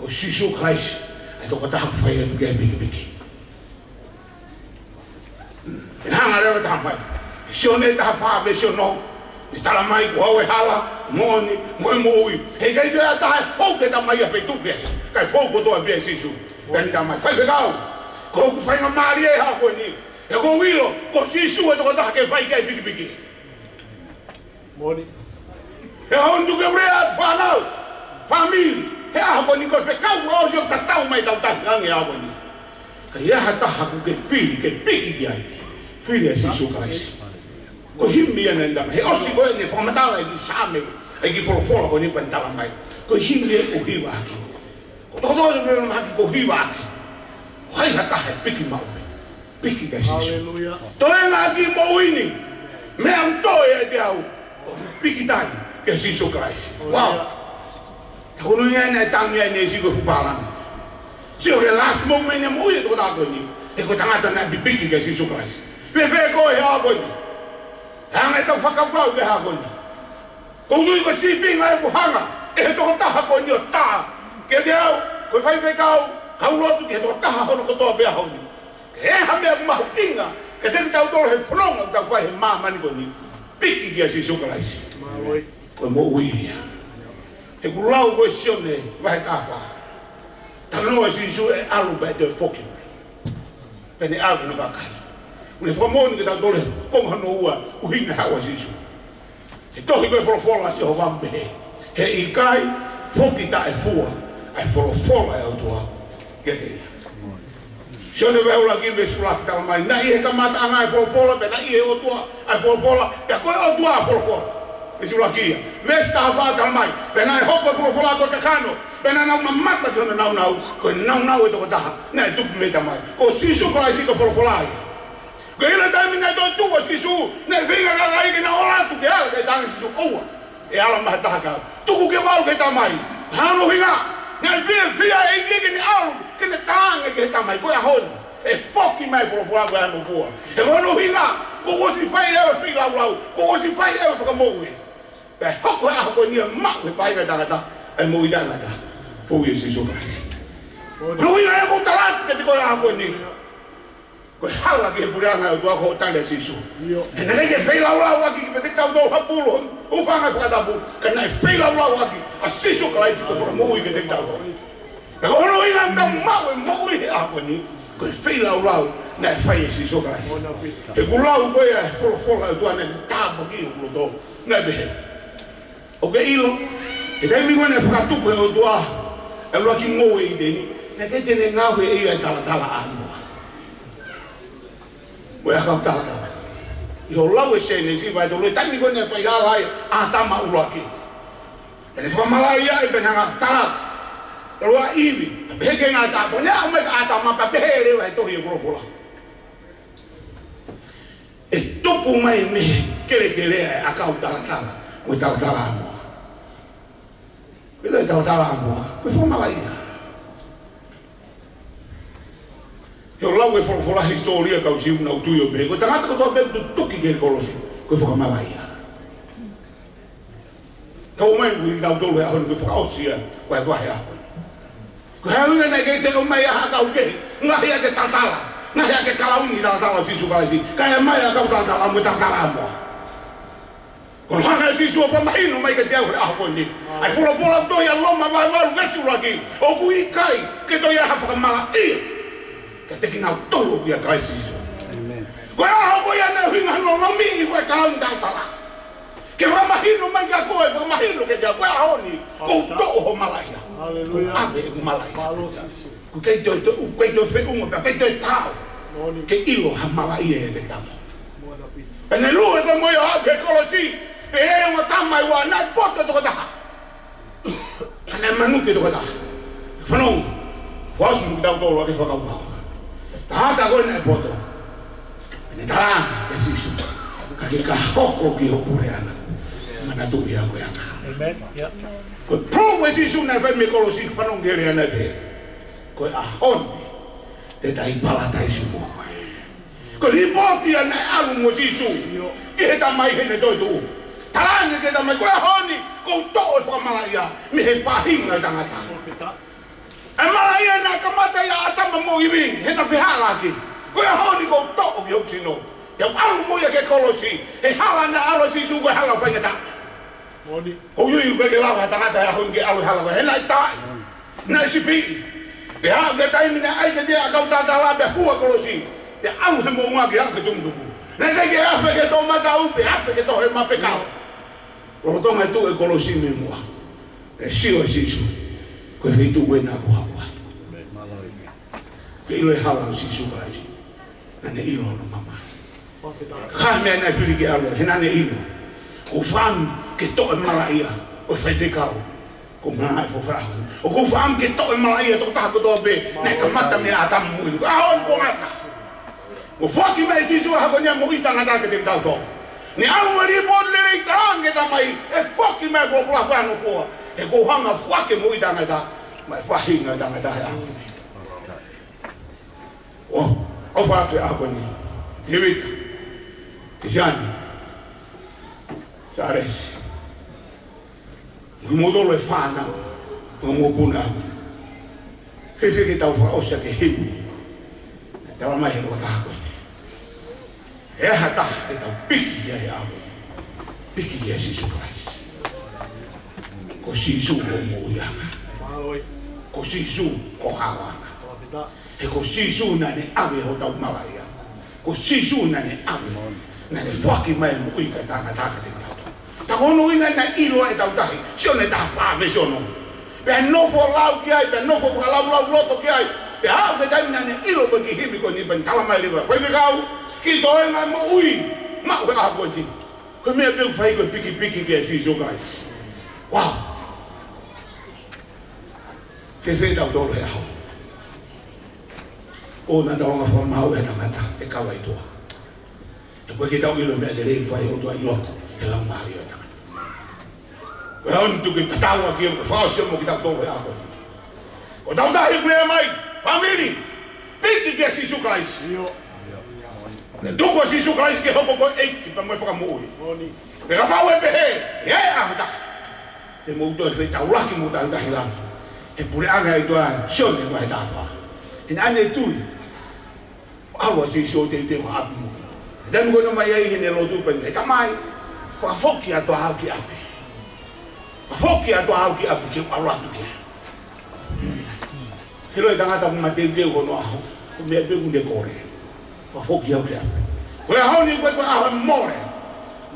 Ko sisu Christ ai tō ko taha ke whai atu ki ai piki. E hanga rewa taha mai. Sione taha whaape siono. E tala mai ko hau e hala, moni, moe moui. He kai tō iai taha e fauke ta mai a petuke. Kai fauko tō a bia sisu. Peni ta mai. Whai pekau. Ko ku whainga maari e hako ni. E ko wilo, ko sisu e toko taha ke whai kai piki. Moni. E hondu ke rea whanau, famili. He hako ni ko whekau o si o tatau mai tau tahi ange hako ni. Ka iaha taha ku ke whiri, ke piki ki ai. Whiri e sisu kaisi. Ko himi e nendama. He osi ko e ne whamatala e ki same, e ki wholofola ko ni pentala mai. Ko himi e ko hiwa aki. Ko toko toko e haki ko hiwa aki. Hai hataha e piki maupe. Piki ka sisu. Toe ngā ki mouini. Mea untoe e te au. Piki tai ke sisu Christ. Wow. Takunu ia nei tangi ai nei siku fupalangi. Sio ke last moment e mui e toko tāko ni. E ko tangata nai piki ke sisu Christ. Pepe koe he hako ni. Hanga e tau whakapau ke hako ni. Koutui ko sipinga e kuhanga. E he toko taha ko ni o taha. Ke te au. Koe whai pekau. Kau rotu ke tō taha hono kotoa bea honi. Ke eha mea kumahu inga, ke te tau tōro he whanonga tau whai he maa mani koni. Piki kia si sukalaisi. Koe mo uiria. He kulau koe sione, wahe kāwha. Tanoa si su e alu pa e te whoki. Pene alu no kakai. Une whamoni ke tau tōro he konga no ua, uhine hawa si su. He tohi koe wholofola si ho wambe he. He ikai, whoki ta e fua. Ai wholofola e autua. Kete. Sione weula ki me sulaki tala mai. Na i he kamata anga e wholofola, pe na i he otua ai wholofola, pe koe otua a wholofola. Me sulaki ia. Mesta hawha tala mai. Pe na e hoko e wholofola ko te kano. Pe na nau mamata ki hona nau. Koe nau e toko taha. Na e tupu me tamai. Ko sisu ko ai sika wholofola ia. Ko ila taimi ngai toi tua sisu. Na e whinga kaka ike na oratu ke ala kai tangi sisu oua. E ala maha taha kau. Tuku ke walu ke tamai. Hano hinga. Ngai via e ike ni alu. Kene tānga ke tamai koe ahoni. E whoki mai wholofola koe anu fua. E hono hinga. Ko osi whai ewe whilau. Ko osi whai ewe whakamoue. Pe hoko e ahoko nia mau e whai tangata. E mui tangata. Fui e sisu Christ. Rui e mo talati ke te koe ahoko ni. Koe hala ki he pureanga e tua ko tanga e sisu. E nere ke whilau aki ki pete tau tau hapulo. Ufanga whakatapu. Ka nai whilau aki. A sisu Christ ko whakamoui ke te tau. E kono ina ta mau e moui he ahoko ni. Koe whilau na e whai e sisu Christ. E kulau koe e wholofola e tua nene tāpa ki o kuloto. Na e behe. O ke ilo. E kai mingo ne whakatupu e o tua. E ua ki ngoe i teni. Ne ke tene ngāhu e ia e talatala anua. Moe akau talatala. I ho lau e sene si vai tolo. E tai mingo ne whai halai a tama uruaki. E ne whamalai ia e benanga talat. E ua iwi. Heke ngā tāpo, nea umai ka ātama pa pehe rewa e tohi e kurofola. E tupu mai me kere e akau talatala, koe talatala amua. Pila e talatala amua, koe whamala ia. Heo lau e wholofola historia kau si una utui o me, koe tangata kotoa pepe tu tuki ke kolosi, koe whamala ia. Kau umai kui kau tolu e ahoni koe whakaosia, koe wahe ahoni. Ko haunga na ke te o mai aha kau ke ngahi a te tatala na ya ke kalauni da tala si su kasi ka mai ka ta tala mo ta tala mo ko hanga si su pa mai no mai ke dia a ko ni ai folo do ya loma vai vai vesu lagi o kui kai ke do ya ha pa mala e ke te kina tolo ya kai si su amen ko ya ho ya na hinga no mi ko ka un ta tala que va imagino manga ko va imagino que ya va oni ko to ho malaya haleluya ave malaya ku ke do fe un pa ke do tao que ilo ha malaya de tao en el lugar como yo que conocí e un tama igual na poto to da ana manu que to da fano fos mu da to lo que fa ka ba ta ko na poto ne ta que si su ka ke ka hoko ki opureana mana tu ya ko ya amen ya ko pro si su na fa me kolosi fa non gere ana de ko a hon te dai pala dai su mo ko li boti ana alu mo si su ke ta mai he ne do tu talanga ke ta mai ko honi ko to fa malaya mi he pa hinga tangata e malaya na kamata ya atama mo ibi he ta fi hala ki ko honi ko to o yo sino ya alu mo ya ke kolosi e hala na alo si su ko hala fa ngata Moni. Oh you bagi lawa tangata ya honge alu hala he na ta na sipi e ha ke tai mina ai ke dia ka ta la be fu kolosi ya alu he mo nga ke ha ke tum tum na ke ya fe ke to ma ta u pe ha ke to he ma pe ka o to ma tu e kolosi me mo e si o si su ko fe tu we na ko ha ko ke le hala si su ba si na ne ilo no mama ha me na fi ke alu he na ne ilo o fam que to e malaia o fete kao ko ma fo fra o ko fam que to e malaia to ta ko do be na ka mata me ata mu a on ko mata o fo ki me si su ha ko nya mo ita na ta ke te ta to ni a mo ri bo le ka nge ta mai e fo ki me fo fra kwa no fo e ko hanga fo ke mo ita na ta mai fa hinga ta na ta ya o fa to a ko ni evita que jani sares o modo lo fana o mo puna fefe que tau fa o se que hibu tava mais no ta ko e hata e tau piki ya ya piki ya si su Christ ko si su mo ya ko si su ko hawa e ko si su na ne ave ho tau malaya ko si su na ne ave na ne fucking mai mo i ka ta ta kono inga na ilo e tau tahi sio ne ta fa me sio no pe no fo lau ki ai pe no fo lau loto ki ai pe ha ke ta na ne ilo be ki hibi ko ni ben tala mai liba foi me gau ki do e na mo ui ma o a ko ti ko me be fai ko piki ke si so guys wow ke fe ta do le ha o na ta nga forma o e ta mata e ka vai to e ko ki ta ilo me le fai o to ai loto e la Mario ta. Onde que tawa aqui, fácil mo que tá todo real. O da da ible mai, família. Pede que se sucrais. Do ko se sucrais que hobo ko e para mo ficar mo. Pega pa o be. E a ta. E mo do fe ta ula que mo ta da hilang. E pure aga i do a shone mo ta fa. In ane tu. Awa se so te wa mo. Dan go no mai ai ne lo tu pen. E ta mai. Ko foki a to ha ki ape. Foki a to ha ki ape ke ala tu ke. Hilo e tangata mo mate de go no aho. Ko me be ngunde kore. Ko foki a ki ape. Ko a ho ni ko a more.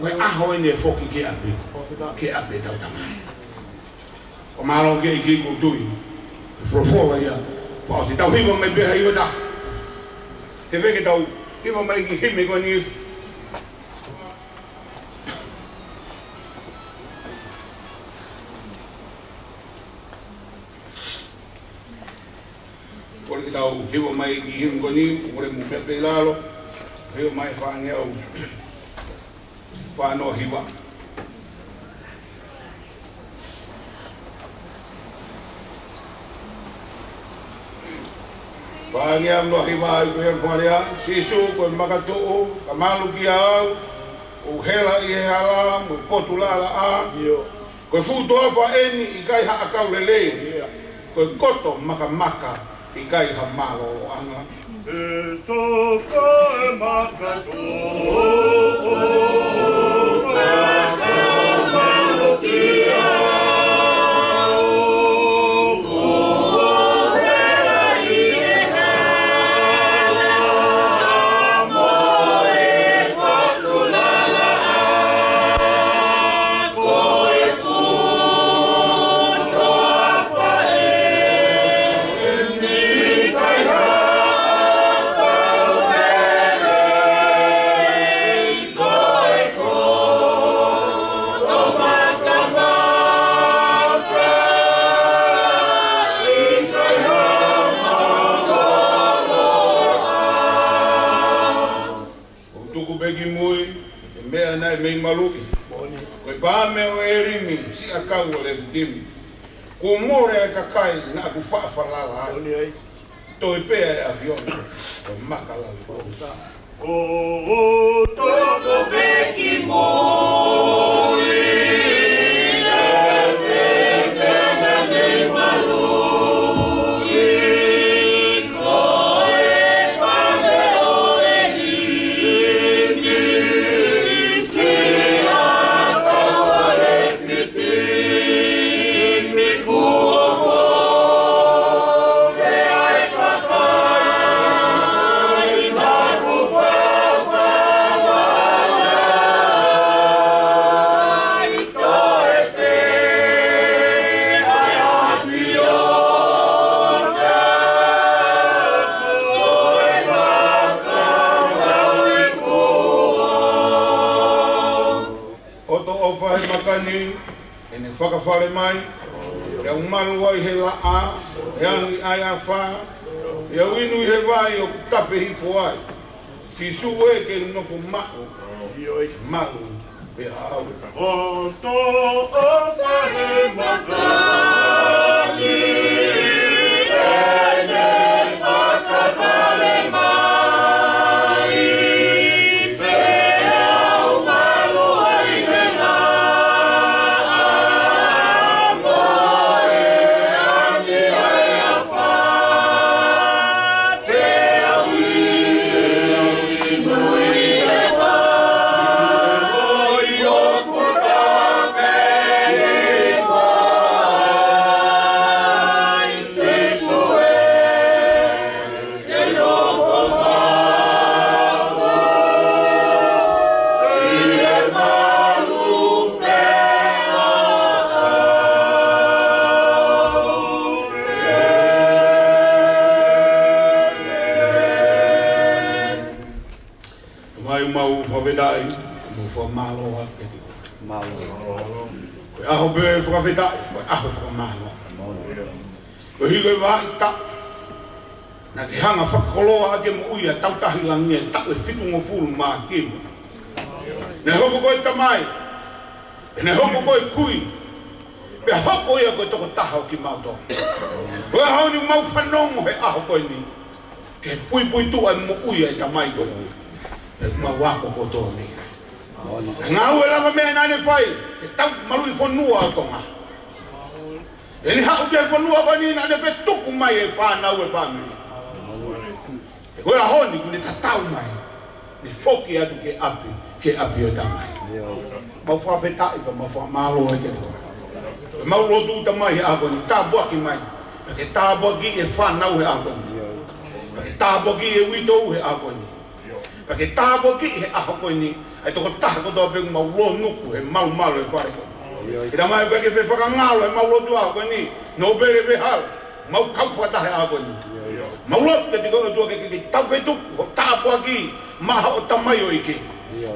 Ko a ho ne foki ke ape. Ke ape ta ta mai. O malo ke ki ko tu. Fro ya. Po si ta hi mo me be ha i da. Te ve ke tau ki mo mai ki himi ko ni porque tau hiwa mai ki him goni ore mu pepe lalo hiwa mai fange au fano hiwa fange am no hiwa ko her paria sisu ko makatu kamalu ki au o hela I hala mo potula a ko fu do fa eni I kai ha akau lele ko koto maka I kai ha malo anga. Toko e makato. Mei maluki. Koe pāme o erimi, si a kau o le dimi. Ko more e kakai na ku whaafalala. Toi pēa e avioni. Koe makalawi. O toko peki moi. Ene whakawhare mai, e umaru wai he laa, e angi ai a wha, e au inu he vai o tape hipo ai. Si su e ke noko mako, maru e hau. O to o whahe makani, ene whakawhare mai. Maloa ke ti. Maloa. Ko aho be whakawheta, ko aho whakamaloa. Ko higo wa ita. Na ke hanga whakakoloa ake mo uia tautahi langi e tau e whitu ngo fulu maa kimu. Ne hoko koe tamai. E ne hoko koe kui. Pe hoko ia koe toko taha o ki mauto. Ko hao ni mau whanongo he aho koe ni. Ke pui pui tua e mo uia e tamai koe. E kuma wako kotoa ni. Ngau e lava mea nane whai, e tau marui whanua o tonga. E ni hau kia whanua wani nane whe tuku mai e whanau e whamiri. E koe a honi, ne tatau mai, ne whoki atu ke api o tamai. Mau whawhetai pa, mau whamalo e ke toa. E mau rotu tamai e ahoni, tā buaki mai, ke tā buaki e whanau e ahoni. Ke tā buaki e witou e ahoni. Ke tā buaki e ahoni. Ai toko taha kotoa pegu mau lo nuku he mau malo e whare ko. I ta mai peke whe whakangalo e mau lo tua ko ni. No bere be hao, mau kau whatahe a ko ni. Mau lo ke tiko e tua ke tau whetuku o tāpua ki maha o tamai o ike.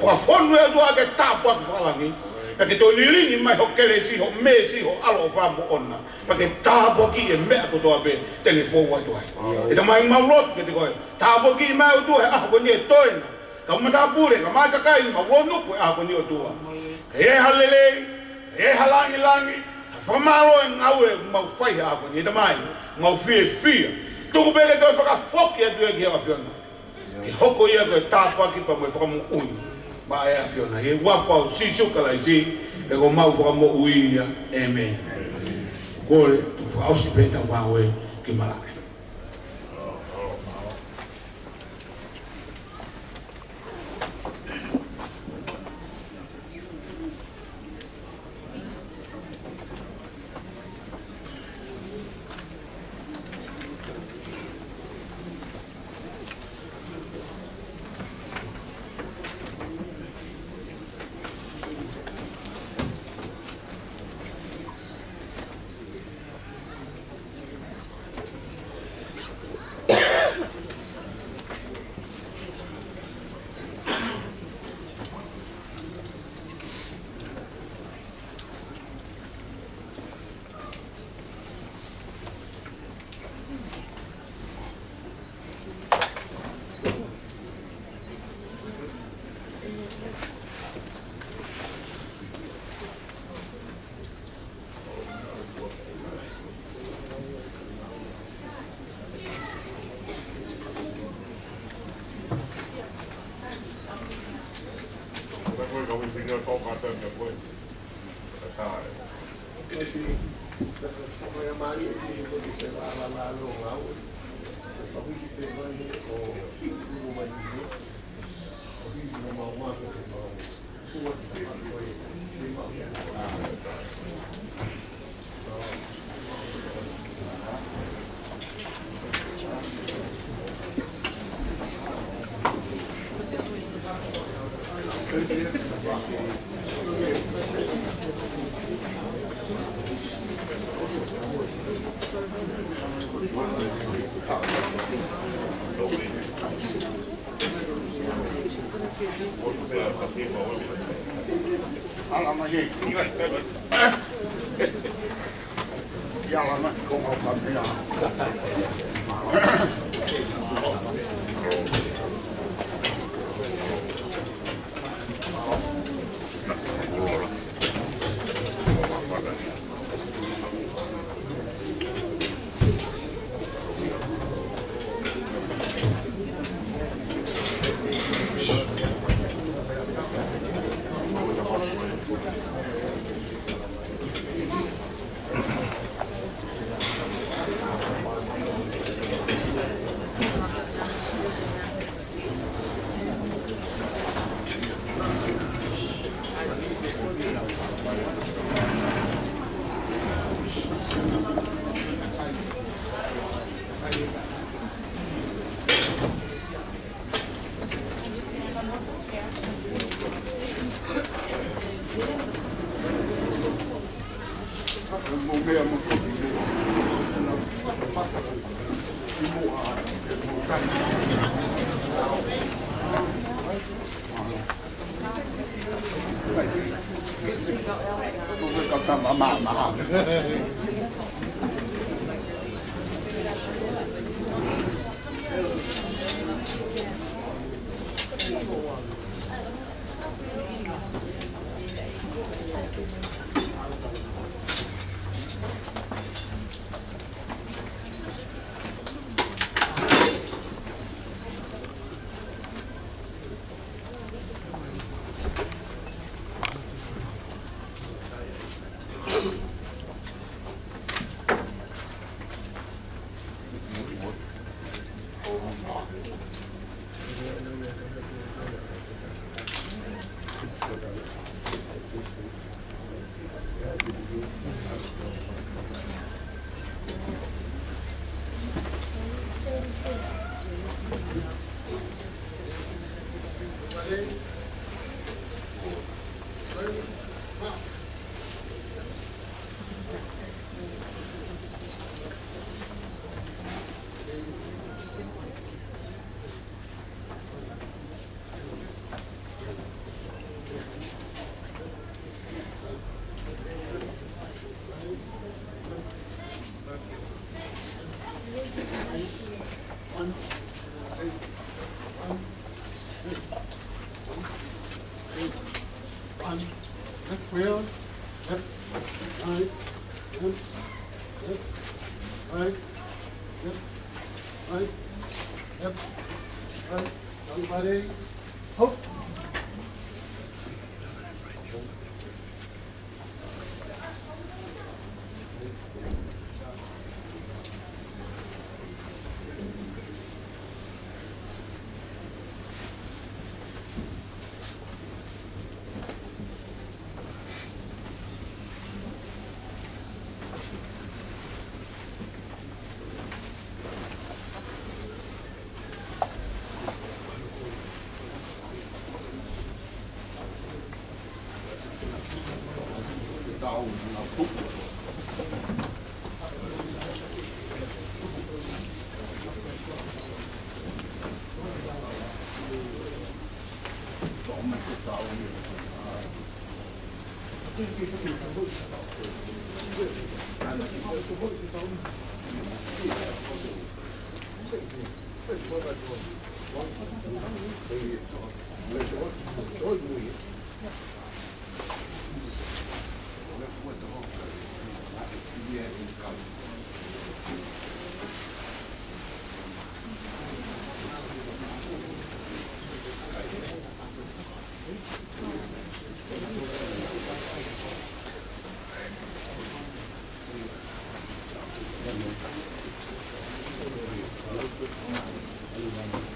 Whakawhonu e tua ke tāpua ki whalangi. Peke to lilingi mai ho kere si ho me si ho alo o whamu ona. Peke tāpua ki e mea kotoa pe tene fōua tuai. I ta mai mau lo ke tiko e tāpua ki mai o tua he aho ko ni e toena. Ka mata pure, ka mai kakai, ma wonu po a ko ni o tua. E halele, e halangi langi, whamaro e ngau e mau whai a ko ni, e tamai, mau fie fia. Tuku peke toi whaka whoki atu e ki a whiona. Ki hoko ia koe tāpaki pa mo e whakamu ui, ma e a whiona. E wapa o si sukala i si, e ko mau whakamu ui ia, amen. Kore, tu whaosi peta wawe ki malake. Amen.